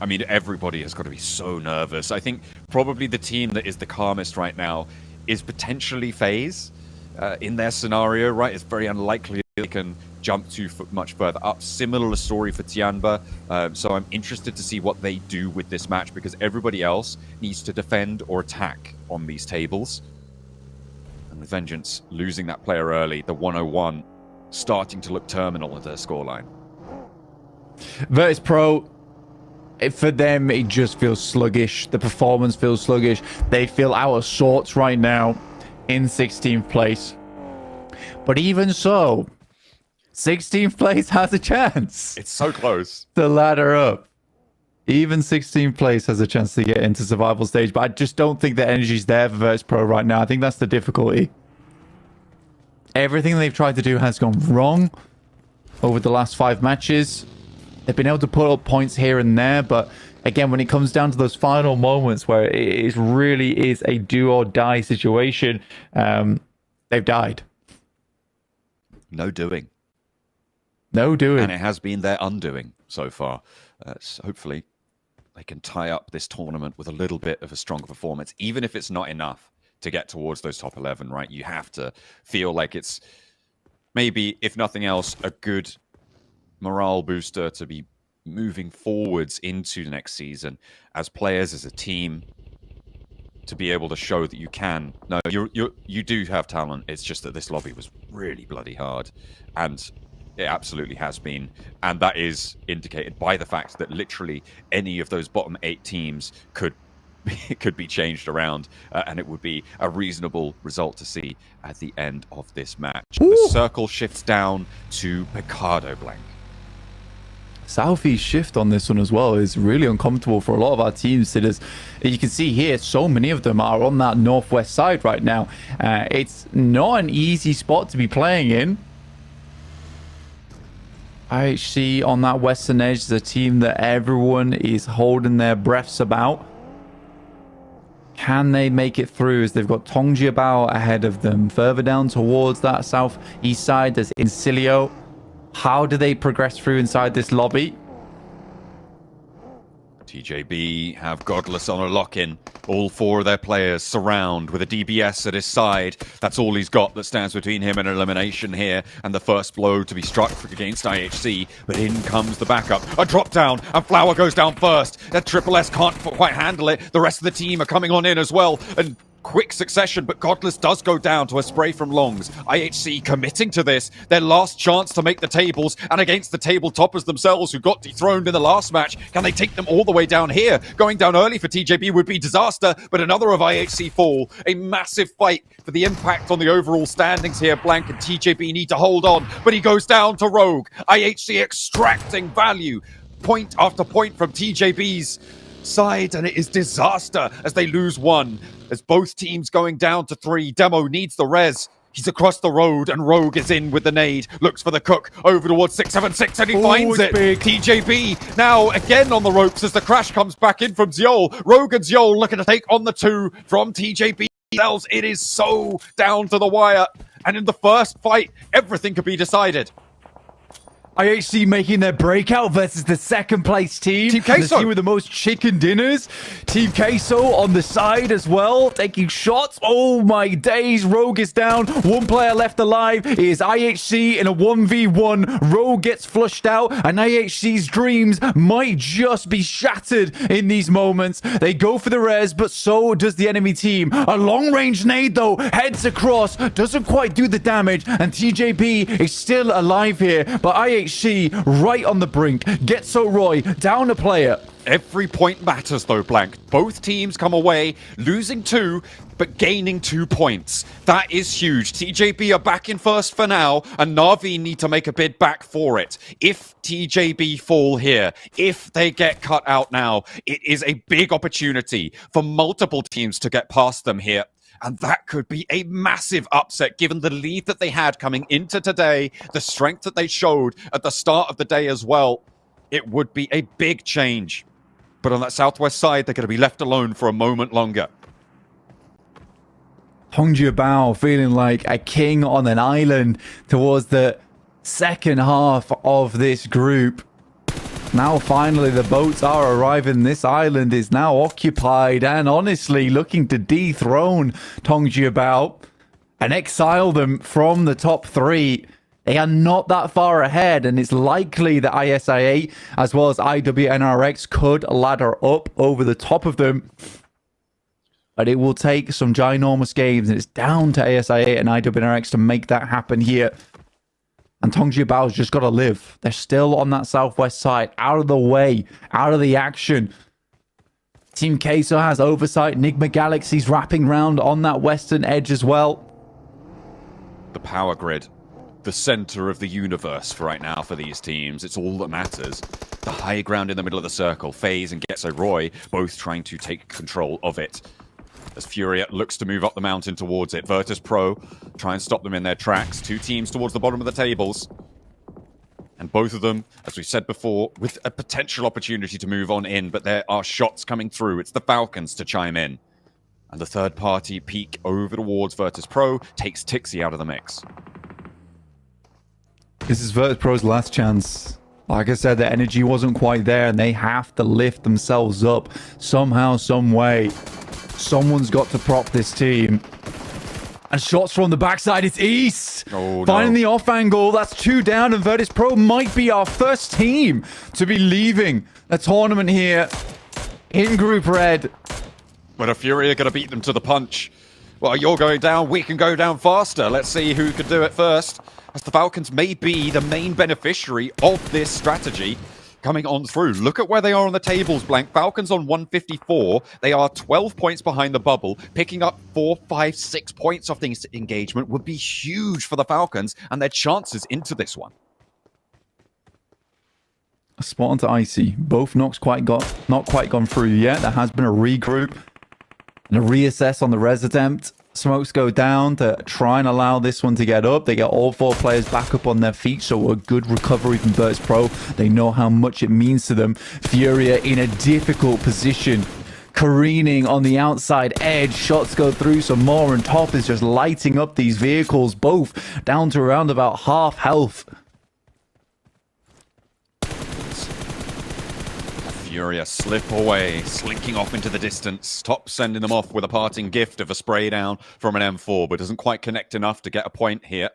I mean, everybody has got to be so nervous. I think probably the team that is the calmest right now is potentially FaZe in their scenario, right? It's very unlikely they can jump too much further up. Similar story for Tianba. So I'm interested to see what they do with this match, because everybody else needs to defend or attack on these tables. And with Vengeance losing that player early, the 101 starting to look terminal at their scoreline. Virtus Pro, for them, it just feels sluggish. The performance feels sluggish. They feel out of sorts right now in 16th place. But even so, 16th place has a chance. It's so close. To ladder up. Even 16th place has a chance to get into survival stage. But I just don't think the energy's there for Virtus Pro right now. I think that's the difficulty. Everything they've tried to do has gone wrong over the last 5 matches. They've been able to put up points here and there, but again, when it comes down to those final moments where it really is a do or die situation, they've died. No doing. No doing. And it has been their undoing so far. So hopefully they can tie up this tournament with a little bit of a stronger performance, even if it's not enough to get towards those top 11, right? You have to feel like it's maybe, if nothing else, a good morale booster to be moving forwards into the next season as players, as a team, to be able to show that you can. No, you do have talent. It's just that this lobby was really bloody hard, and it absolutely has been, and that is indicated by the fact that literally any of those bottom 8 teams could be changed around, and it would be a reasonable result to see at the end of this match. Ooh. The circle shifts down to Picardo, Blank. Southeast shift on this one as well is really uncomfortable for a lot of our teams. Sitters, you can see here, so many of them are on that northwest side right now. It's not an easy spot to be playing in. IHC on that western edge is a team that everyone is holding their breaths about. Can they make it through, as they've got Tongjiabao ahead of them? Further down towards that southeast side, there's Incilio. How do they progress through inside this lobby? TJB have Godless on a lock-in. All 4 of their players surround with a DBS at his side. That's all he's got that stands between him and elimination here. And the first blow to be struck against IHC. But in comes the backup. A drop down, and Flower goes down first. That Triple S can't quite handle it. The rest of the team are coming on in as well. And quick succession, but Godless does go down to a spray from Longs. IHC committing to this, their last chance to make the tables, and against the table toppers themselves who got dethroned in the last match. Can they take them all the way down here? Going down early for TJB would be disaster, but another of IHC fall. A massive fight for the impact on the overall standings here. Blank and TJB need to hold on, but he goes down to Rogue. IHC extracting value, point after point from TJB's side, and it is disaster as they lose 1. As both teams going down to 3. Demo needs the res. He's across the road, and Rogue is in with the nade. Looks for the cook over towards 676, and he finds it. Big. TJB now again on the ropes as the crash comes back in from Ziol. Rogue and Ziol looking to take on the 2 from TJB. It is so down to the wire, and in the first fight, everything could be decided. IHC making their breakout versus the second place team. Team Queso. The team with the most chicken dinners. Team Queso on the side as well, taking shots. Oh my days. Rogue is down. One player left alive. It is IHC in a 1v1. Rogue gets flushed out, and IHC's dreams might just be shattered in these moments. They go for the res, but so does the enemy team. A long-range nade, though, heads across. Doesn't quite do the damage, and TJB is still alive here. But IHC right on the brink. Gets Roy down a player. Every point matters, though, Blank. Both teams come away losing 2, but gaining 2 points. That is huge. TJB are back in first for now, and Na'Vi need to make a bid back for it. If TJB fall here, if they get cut out now, it is a big opportunity for multiple teams to get past them here. And that could be a massive upset given the lead that they had coming into today, the strength that they showed at the start of the day as well. It would be a big change. But on that southwest side, they're going to be left alone for a moment longer. Hongju Bao feeling like a king on an island towards the second half of this group. Now, finally, the boats are arriving. This island is now occupied and honestly looking to dethrone Tongji Bao and exile them from the top 3. They are not that far ahead, and it's likely that ISIA as well as IWNRX could ladder up over the top of them. But it will take some ginormous games, and it's down to ASIA and IWNRX to make that happen here. And Tongji Bao's just got to live. They're still on that southwest side, out of the way, out of the action. Team Queso has oversight. Enigma Galaxy's wrapping round on that western edge as well. The power grid, the center of the universe for right now for these teams. It's all that matters. The high ground in the middle of the circle. FaZe and Getso Roy both trying to take control of it. As Furia looks to move up the mountain towards it. Virtus Pro try and stop them in their tracks. 2 teams towards the bottom of the tables. And both of them, as we said before, with a potential opportunity to move on in, but there are shots coming through. It's the Falcons to chime in. And the third party peek over towards Virtus Pro takes Tixi out of the mix. This is Virtus Pro's last chance. Like I said, the energy wasn't quite there, and they have to lift themselves up somehow, some way. Someone's got to prop this team. And shots from the backside. It's East. Oh, finding no. the off angle. That's 2 down, and Virtus Pro might be our first team to be leaving a tournament here in Group Red. But a Fury are going to beat them to the punch. Well, you're going down. We can go down faster. Let's see who can do it first. As the Falcons may be the main beneficiary of this strategy coming on through. Look at where they are on the tables, Blank. Falcons on 154. They are 12 points behind the bubble. Picking up 4, 5, 6 points off this engagement would be huge for the Falcons and their chances into this one. A spot onto Icy. Both knocks not quite gone through yet. There has been a regroup and a reassess on the res attempt. Smokes go down to try and allow this one to get up. They get all 4 players back up on their feet, so a good recovery from Virtus Pro. They know how much it means to them. Furia in a difficult position, careening on the outside edge. Shots go through some more, and Top is just lighting up these vehicles, both down to around about half health. Furia slip away, slinking off into the distance. Top sending them off with a parting gift of a spray down from an M4, but doesn't quite connect enough to get a point here.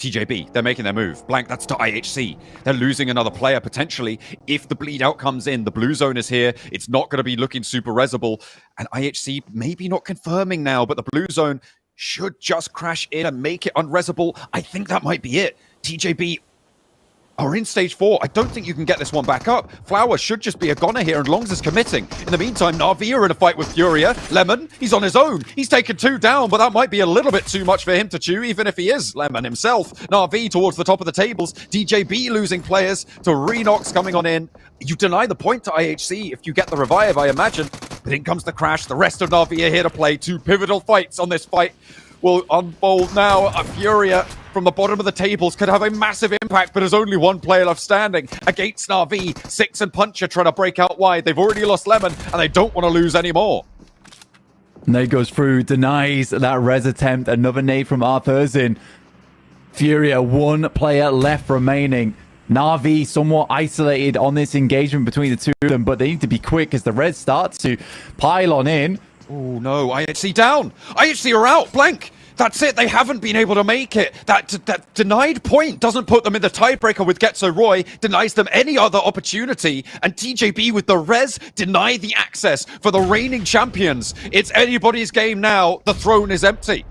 TJB, they're making their move. Blank, that's to IHC. They're losing another player potentially. If the bleed out comes in, the blue zone is here. It's not going to be looking super resable. And IHC maybe not confirming now, but the blue zone should just crash in and make it unresable. I think that might be it. TJB are in stage 4. I don't think you can get this one back up. Flower should just be a goner here, and Longs is committing. In the meantime, Na'Vi are in a fight with Furia. Lemon, he's on his own. He's taken 2 down, but that might be a little bit too much for him to chew, even if he is Lemon himself. Na'Vi towards the top of the tables. DJB losing players to Renox coming on in. You deny the point to IHC if you get the revive, I imagine. But in comes the crash. The rest of Na'Vi are here to play. 2 pivotal fights on this fight will unfold now. A Furia from the bottom of the tables could have a massive impact, but there's only 1 player left standing against Na'Vi. 6 and Puncher trying to break out wide. They've already lost Lemon, and they don't want to lose anymore. Nade goes through, denies that res attempt. Another nade from Arthur's in. Furia, 1 player left remaining. Na'Vi somewhat isolated on this engagement between the two of them, but they need to be quick as the Reds start to pile on in. Oh no, IHC down! IHC are out, blank! That's it, they haven't been able to make it. That denied point doesn't put them in the tiebreaker with Getzo Roy, denies them any other opportunity, and TJB with the res deny the access for the reigning champions. It's anybody's game now, the throne is empty.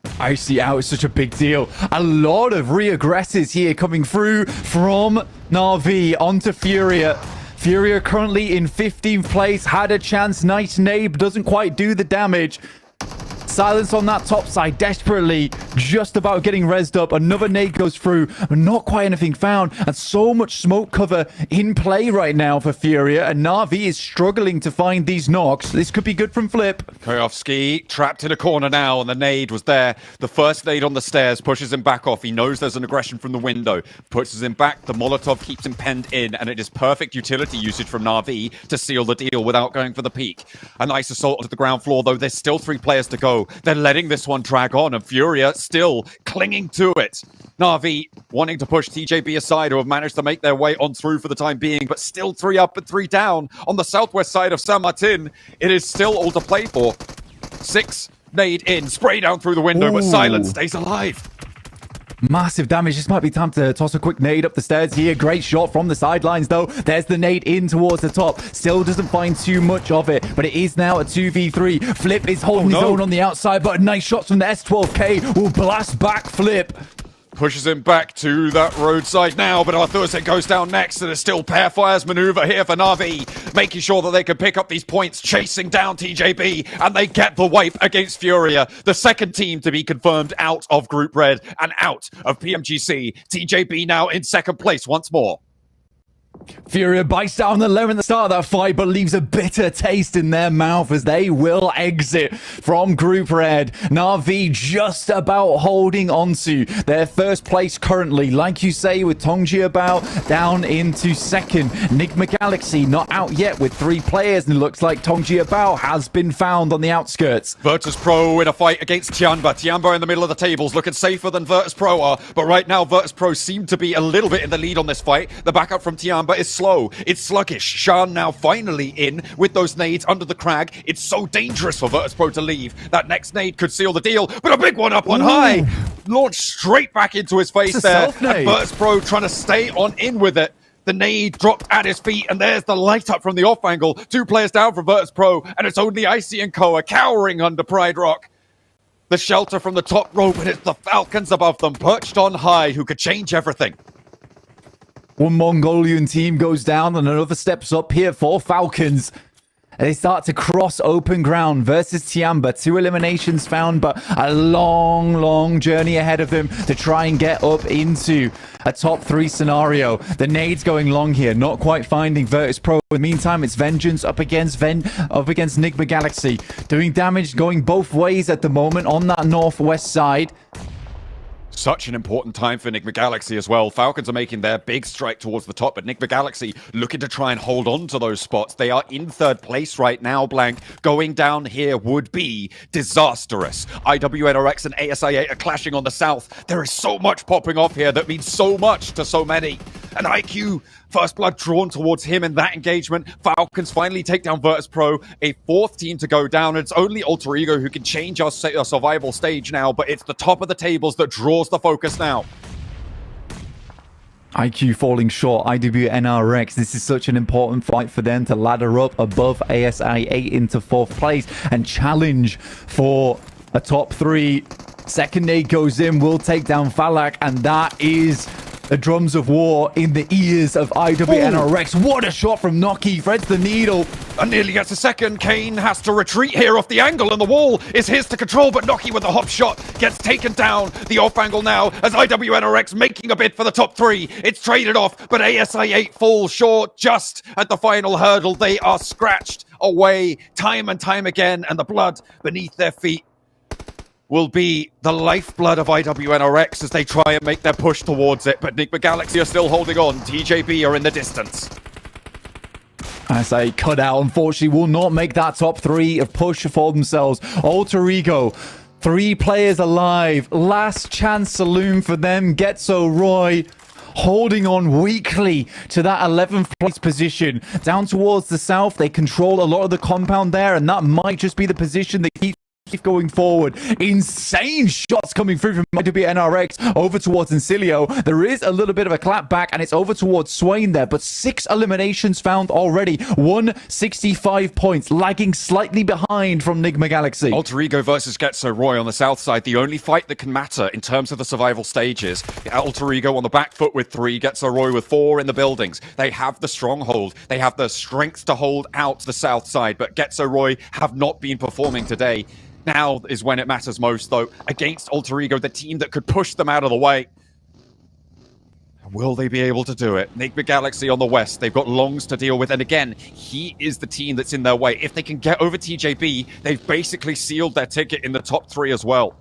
IHC out is such a big deal. A lot of re-aggresses here coming through from Na'Vi onto Furia. Furia currently in 15th place, had a chance. Nice nade, doesn't quite do the damage. Silence on that top side, desperately just about getting rezzed up. Another nade goes through, but not quite anything found. And so much smoke cover in play right now for Furia. And Na'Vi is struggling to find these knocks. This could be good from Flip. Koyovsky trapped in a corner now, and the nade was there. The first nade on the stairs pushes him back off. He knows there's an aggression from the window. Pushes him back. The Molotov keeps him penned in, and it is perfect utility usage from Na'Vi to seal the deal without going for the peak. A nice assault onto the ground floor, though. There's still 3 players to go. They're letting this one drag on, and Furia still clinging to it. Na'Vi wanting to push TJB aside, who have managed to make their way on through for the time being, but still 3 up and 3 down on the southwest side of San Martin. It is still all to play for. 6 nade in, spray down through the window, but Silence stays alive. Massive damage. This might be time to toss a quick nade up the stairs here. Great shot from the sidelines, though. There's the nade in towards the top. Still doesn't find too much of it, but it is now a 2v3. Flip is holding his own on the outside, but nice shots from the S12K will blast back Flip. Pushes him back to that roadside now, but Arthur's goes down next, and it's still pair fires maneuver here for Na'Vi, making sure that they can pick up these points, chasing down TJB, and they get the wipe against Furia, the second team to be confirmed out of Group Red and out of PMGC. TJB now in second place once more. Furia bites down the lemon at the start of that fight, but leaves a bitter taste in their mouth as they will exit from Group Red. Na'Vi just about holding onto their first place currently, like you say, with Tongji about down into second. Enigma Galaxy not out yet with 3 players, and it looks like Tongji about has been found on the outskirts. Virtus Pro in a fight against Tianba. Tianba in the middle of the tables, looking safer than Virtus Pro are, but right now Virtus Pro seem to be a little bit in the lead on this fight. The backup from Tianba is slow. It's sluggish. Shan now finally in with those nades under the crag. It's so dangerous for Virtus Pro to leave. That next nade could seal the deal, but a big one up on high. Launched straight back into his face there. And Virtus Pro trying to stay on in with it. The nade dropped at his feet, and there's the light up from the off angle. 2 players down from Virtus Pro, and it's only Icy and Koa cowering under Pride Rock. The shelter from the top rope, and it's the Falcons above them, perched on high, who could change everything. One Mongolian team goes down and another steps up here for Falcons. They start to cross open ground versus Tianba. 2 eliminations found, but a long journey ahead of them to try and get up into a top 3 scenario. The nades going long here, not quite finding Virtus Pro. In the meantime, it's Vengeance up against Enigma Galaxy. Doing damage going both ways at the moment on that northwest side. Such an important time for Enigma Galaxy as well. Falcons are making their big strike towards the top, but Enigma Galaxy looking to try and hold on to those spots. They are in 3rd place right now, Blank. Going down here would be disastrous. IWNRX and ASI8 are clashing on the south. There is so much popping off here that means so much to so many. And IQ, First Blood drawn towards him in that engagement. Falcons finally take down Virtus Pro. A 4th team to go down. It's only Alter Ego who can change our survival stage now, but it's the top of the tables that draws the focus now. IQ falling short, IWNRX. This is such an important fight for them to ladder up above ASI8 into 4th place and challenge for a top 3. Second nade goes in, will take down Falak, and that is the drums of war in the ears of IWNRX. What a shot from Noki, threads the needle. And nearly gets a second. Kane has to retreat here off the angle, and the wall is his to control, but Noki with a hop shot gets taken down. The off angle now as IWNRX making a bid for the top 3. It's traded off, but ASI8 falls short just at the final hurdle. They are scratched away time and time again, and the blood beneath their feet will be the lifeblood of IWNRX as they try and make their push towards it. But Enigma Galaxy are still holding on. TJB are in the distance. As a cutout, unfortunately, will not make that top 3 of push for themselves. Alter Ego 3 players alive. Last chance saloon for them. Getso Roy holding on weakly to that 11th place position. Down towards the south, they control a lot of the compound there, and that might just be the position that keeps going forward. Insane shots coming through from NRX over towards Encilio. There is a little bit of a clap back, and it's over towards Swain there, but 6 eliminations found already. 165 points, lagging slightly behind from Nigma Galaxy. Alter Ego versus Getso Roy on the south side, the only fight that can matter in terms of the survival stages. Alter Ego on the back foot with 3, Getso Roy with 4 in the buildings. They have the stronghold, they have the strength to hold out the south side, but Getso Roy have not been performing today. Now is when it matters most, though, against Alter Ego, the team that could push them out of the way. Will they be able to do it? Nigma Galaxy on the west, they've got Longs to deal with, and again, he is the team that's in their way. If they can get over TJB, they've basically sealed their ticket in the top 3 as well.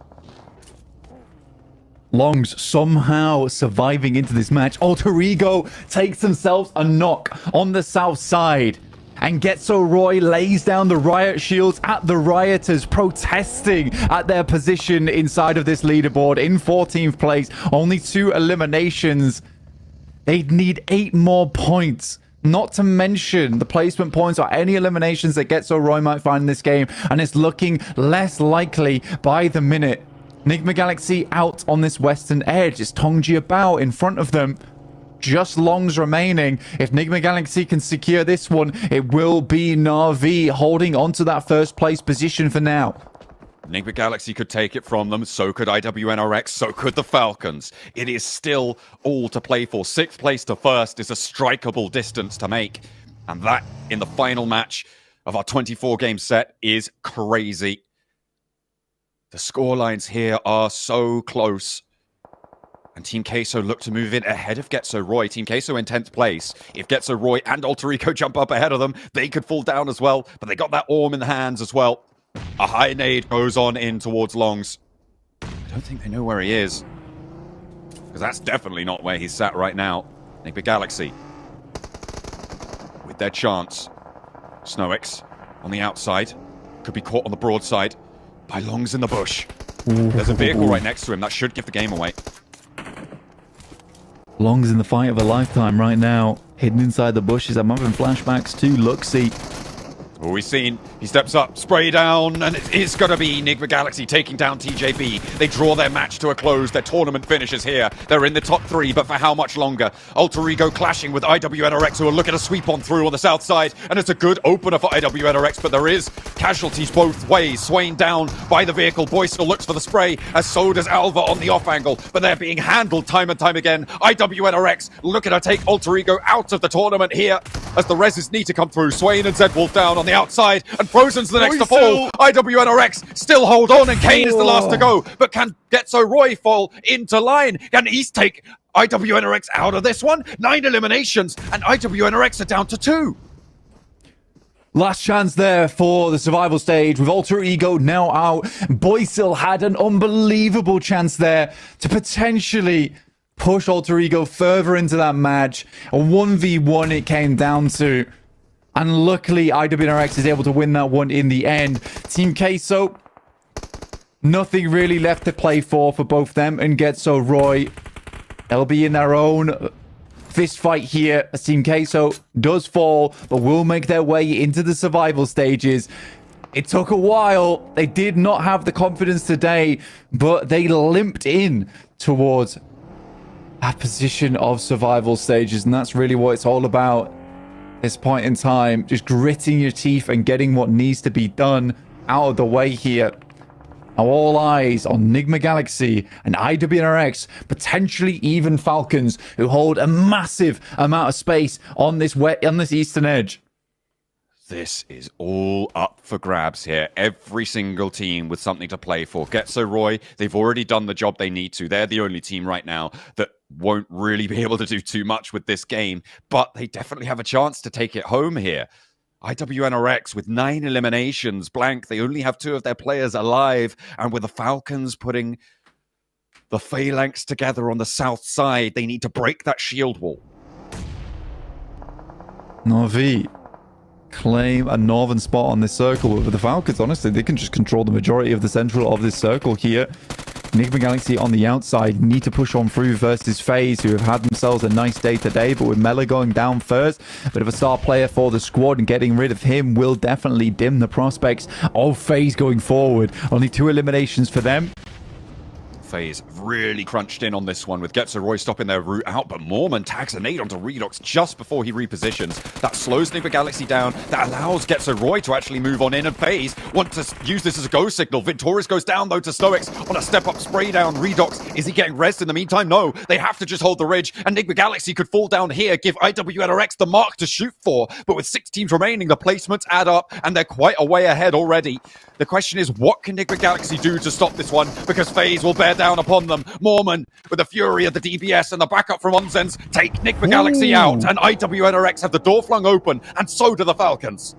Longs somehow surviving into this match. Alter Ego takes themselves a knock on the south side. And Getso Roy lays down the riot shields at the rioters protesting at their position inside of this leaderboard in 14th place. Only 2 eliminations. They'd need 8 more points. Not to mention the placement points or any eliminations that Getso Roy might find in this game. And it's looking less likely by the minute. Nigma Galaxy out on this western edge. It's Tongji about in front of them. Just Longs remaining. If Nigma Galaxy can secure this one, it will be Na'Vi holding on to that first place position for now. Nigma Galaxy could take it from them, so could IWNRX, so could the Falcons. It is still all to play for. 6th place to 1st is a strikeable distance to make. And that, in the final match of our 24-game set, is crazy. The scorelines here are so close. And Team Queso look to move in ahead of Getso Roy. Team Queso in 10th place. If Getso Roy and Alter Ego jump up ahead of them, they could fall down as well. But they got that Orm in the hands as well. A high nade goes on in towards Longs. I don't think they know where he is. Because that's definitely not where he's sat right now. Nigma Galaxy with their chance. Snowix on the outside. Could be caught on the broadside by Longs in the bush. There's a vehicle right next to him. That should give the game away. Longs in the fight of a lifetime right now. Hidden inside the bushes. I'm having flashbacks to Luxie. Well, we've seen he steps up, spray down, and it's going to be Nigma Galaxy taking down TJB. They draw their match to a close. Their tournament finishes here. They're in the top 3, but for how much longer? Alter Ego clashing with IWNRX, who are looking to sweep on through on the south side, and it's a good opener for IWNRX, but there is casualties both ways. Swain down by the vehicle. Boyce looks for the spray, as so does Alva on the off angle, but they're being handled time and time again. IWNRX looking to take Alter Ego out of the tournament here, as the reses need to come through. Swain and Zedwolf down on the outside, and Frozen's the next to fall. IWNRX still hold on, and Kane is the last to go. But can Getso Roy fall into line? Can East take IWNRX out of this one? 9 eliminations, and IWNRX are down to 2. Last chance there for the survival stage with Alter Ego now out. Boysil had an unbelievable chance there to potentially push Alter Ego further into that match. A 1v1 it came down to. And luckily, IWNRX is able to win that one in the end. Team Queso, nothing really left to play for both them and Getso Roy. They'll be in their own fist fight here as Team Queso does fall, but will make their way into the survival stages. It took a while. They did not have the confidence today, but they limped in towards that position of survival stages, and that's really what it's all about. This point in time, just gritting your teeth and getting what needs to be done out of the way here. Now all eyes on Nigma Galaxy and IWNRX, potentially even Falcons, who hold a massive amount of space on this eastern edge. This is all up for grabs here. Every single team with something to play for. Getso Roy, they've already done the job they need to. They're the only team right now that won't really be able to do too much with this game, but they definitely have a chance to take it home here. IWNRX with 9 eliminations blank. They only have 2 of their players alive, and with the Falcons putting the phalanx together on the south side, they need to break that shield wall. Na'Vi claim a northern spot on this circle. But with the Falcons, honestly, they can just control the majority of the central of this circle here. Enigma Galaxy on the outside need to push on through versus FaZe, who have had themselves a nice day today, but with Mela going down first, a bit of a star player for the squad, and getting rid of him will definitely dim the prospects of FaZe going forward. Only 2 eliminations for them. FaZe really crunched in on this one with Getzeroy stopping their route out, but Mormon tags a nade onto Redox just before he repositions. That slows Enigma Galaxy down. That allows Getzeroy to actually move on in, and FaZe want to use this as a go signal. Vintorius goes down though to Stoics on a step-up spray down. Redox, is he getting rest in the meantime? No, they have to just hold the ridge. Enigma Galaxy could fall down here, give IWNRX the mark to shoot for, but with 6 teams remaining, the placements add up, and they're quite a way ahead already. The question is, what can Enigma Galaxy do to stop this one? Because FaZe will bear down upon them. Mormon, with the fury of the DBS and the backup from Unzen's, take Enigma Galaxy out, and IWNRX have the door flung open, and so do the Falcons.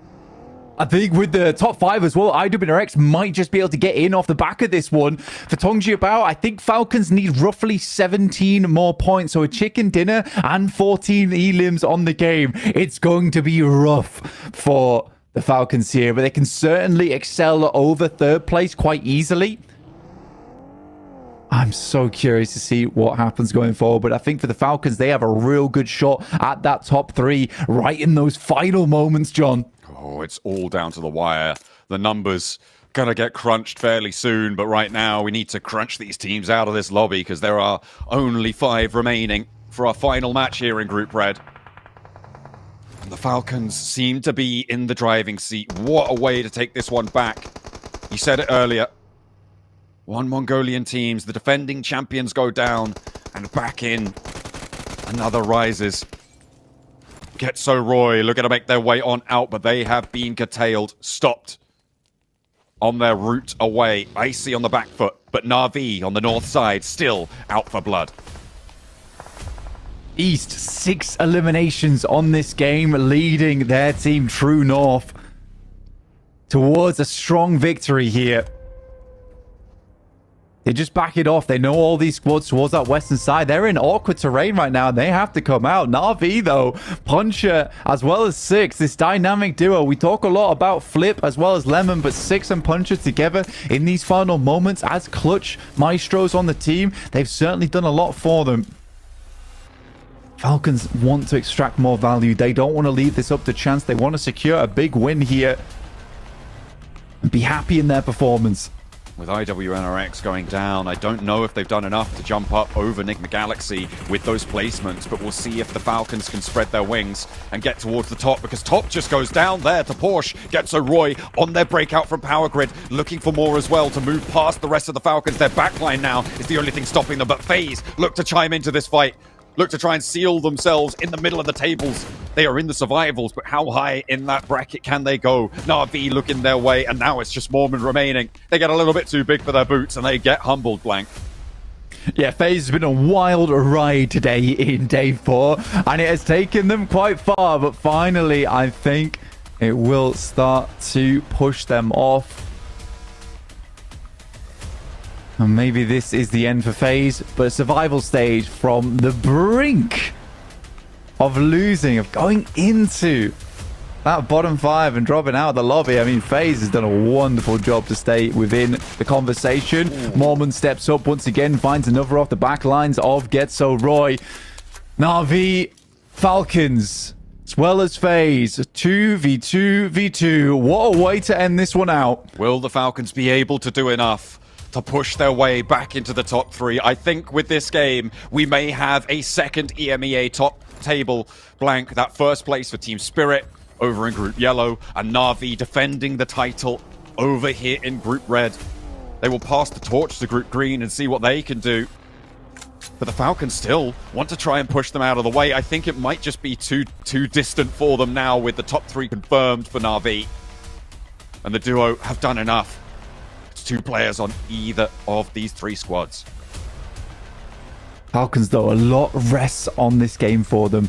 I think with the top 5 as well, IWNRX might just be able to get in off the back of this one. For Pmgc, I think Falcons need roughly 17 more points, so a chicken dinner and 14 elims on the game. It's going to be rough for the Falcons here, but they can certainly excel over 3rd place quite easily. I'm so curious to see what happens going forward, but I think for the Falcons, they have a real good shot at that top 3 right in those final moments, John. Oh, it's all down to the wire. The numbers gonna get crunched fairly soon, but right now we need to crunch these teams out of this lobby because there are only 5 remaining for our final match here in Group Red. And the Falcons seem to be in the driving seat. What a way to take this one back. You said it earlier. 1 Mongolian teams, the defending champions go down, and back in, another rises. Getzeroy looking to make their way on out, but they have been curtailed, stopped on their route away. Icy on the back foot, but Na'Vi on the north side still out for blood. East, 6 eliminations on this game, leading their team True North towards a strong victory here. They just back it off. They know all these squads towards that western side. They're in awkward terrain right now, and they have to come out. Na'Vi, though, Puncher, as well as Six, this dynamic duo. We talk a lot about Flip as well as Lemon, but Six and Puncher together in these final moments as clutch maestros on the team. They've certainly done a lot for them. Falcons want to extract more value. They don't want to leave this up to chance. They want to secure a big win here and be happy in their performance. With IWNRX going down, I don't know if they've done enough to jump up over Enigma Galaxy with those placements, but we'll see if the Falcons can spread their wings and get towards the top, because top just goes down there to Porsche. Getzeroy on their breakout from Power Grid, looking for more as well to move past the rest of the Falcons. Their backline now is the only thing stopping them, but FaZe look to chime into this fight. Look to try and seal themselves in the middle of the tables. They are in the survivals, but how high in that bracket can they go? Na'Vi looking their way, and now it's just Mormon remaining. They get a little bit too big for their boots, and they get humbled, Blank. Yeah, FaZe has been a wild ride today in Day 4, and it has taken them quite far, but finally, I think it will start to push them off. And maybe this is the end for FaZe, but a survival stage from the brink of losing, of going into that bottom 5 and dropping out of the lobby. I mean, FaZe has done a wonderful job to stay within the conversation. Mormon steps up once again, finds another off the back lines of Getzeroy. Na'Vi, Falcons, as well as FaZe, 2v2v2. What a way to end this one out. Will the Falcons be able to do enough to push their way back into the top 3? I think with this game, we may have a second EMEA top table, Blank. That first place for Team Spirit over in Group Yellow, and Na'Vi defending the title over here in Group Red. They will pass the torch to Group Green and see what they can do. But the Falcons still want to try and push them out of the way. I think it might just be too distant for them now with the top 3 confirmed for Na'Vi. And the duo have done enough. 2 players on either of these 3 squads. Falcons, though, a lot rests on this game for them.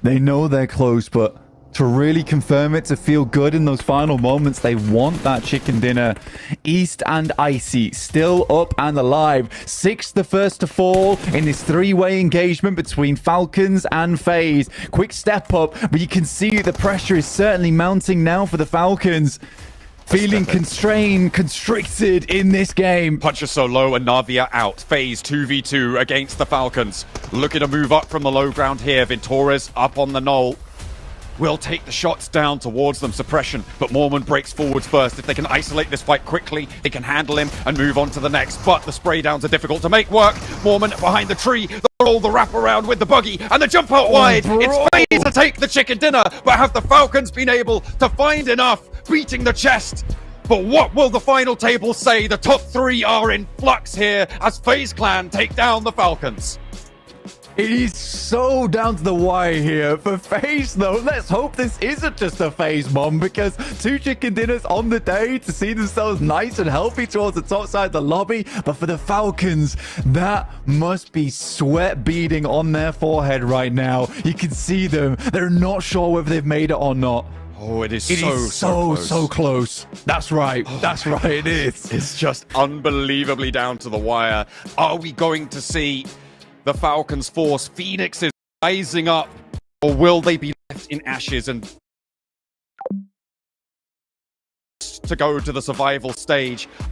They know they're close, but to really confirm it, to feel good in those final moments. They want that chicken dinner. East and Icy still up and alive. Six the first to fall in this three-way engagement between Falcons and FaZe. Quick step up, but you can see the pressure is certainly mounting now for the Falcons. Feeling constrained, constricted in this game. Puncher so low and Navia out. FaZe 2v2 against the Falcons. Looking to move up from the low ground here. Ventores up on the knoll. Will take the shots down towards them. Suppression, but Mormon breaks forwards first. If they can isolate this fight quickly, they can handle him and move on to the next. But the spray downs are difficult to make work. Mormon behind the tree. They'll roll the wrap around with the buggy and the jump out wide. It's FaZe to take the chicken dinner, but have the Falcons been able to find enough? Beating the chest. But what will the final table say? The top three are in flux here as FaZe Clan take down the Falcons. It is so down to the wire here for FaZe, though. Let's hope this isn't just a FaZe bomb, because 2 chicken dinners on the day to see themselves nice and healthy towards the top side of the lobby. But for the Falcons, that must be sweat beading on their forehead right now. You can see them. They're not sure whether they've made it or not. Oh, it is so close. That's right. That's right. It is. It's just unbelievably down to the wire. Are we going to see the Falcons force Phoenixes rising up, or will they be left in ashes and to go to the survival stage?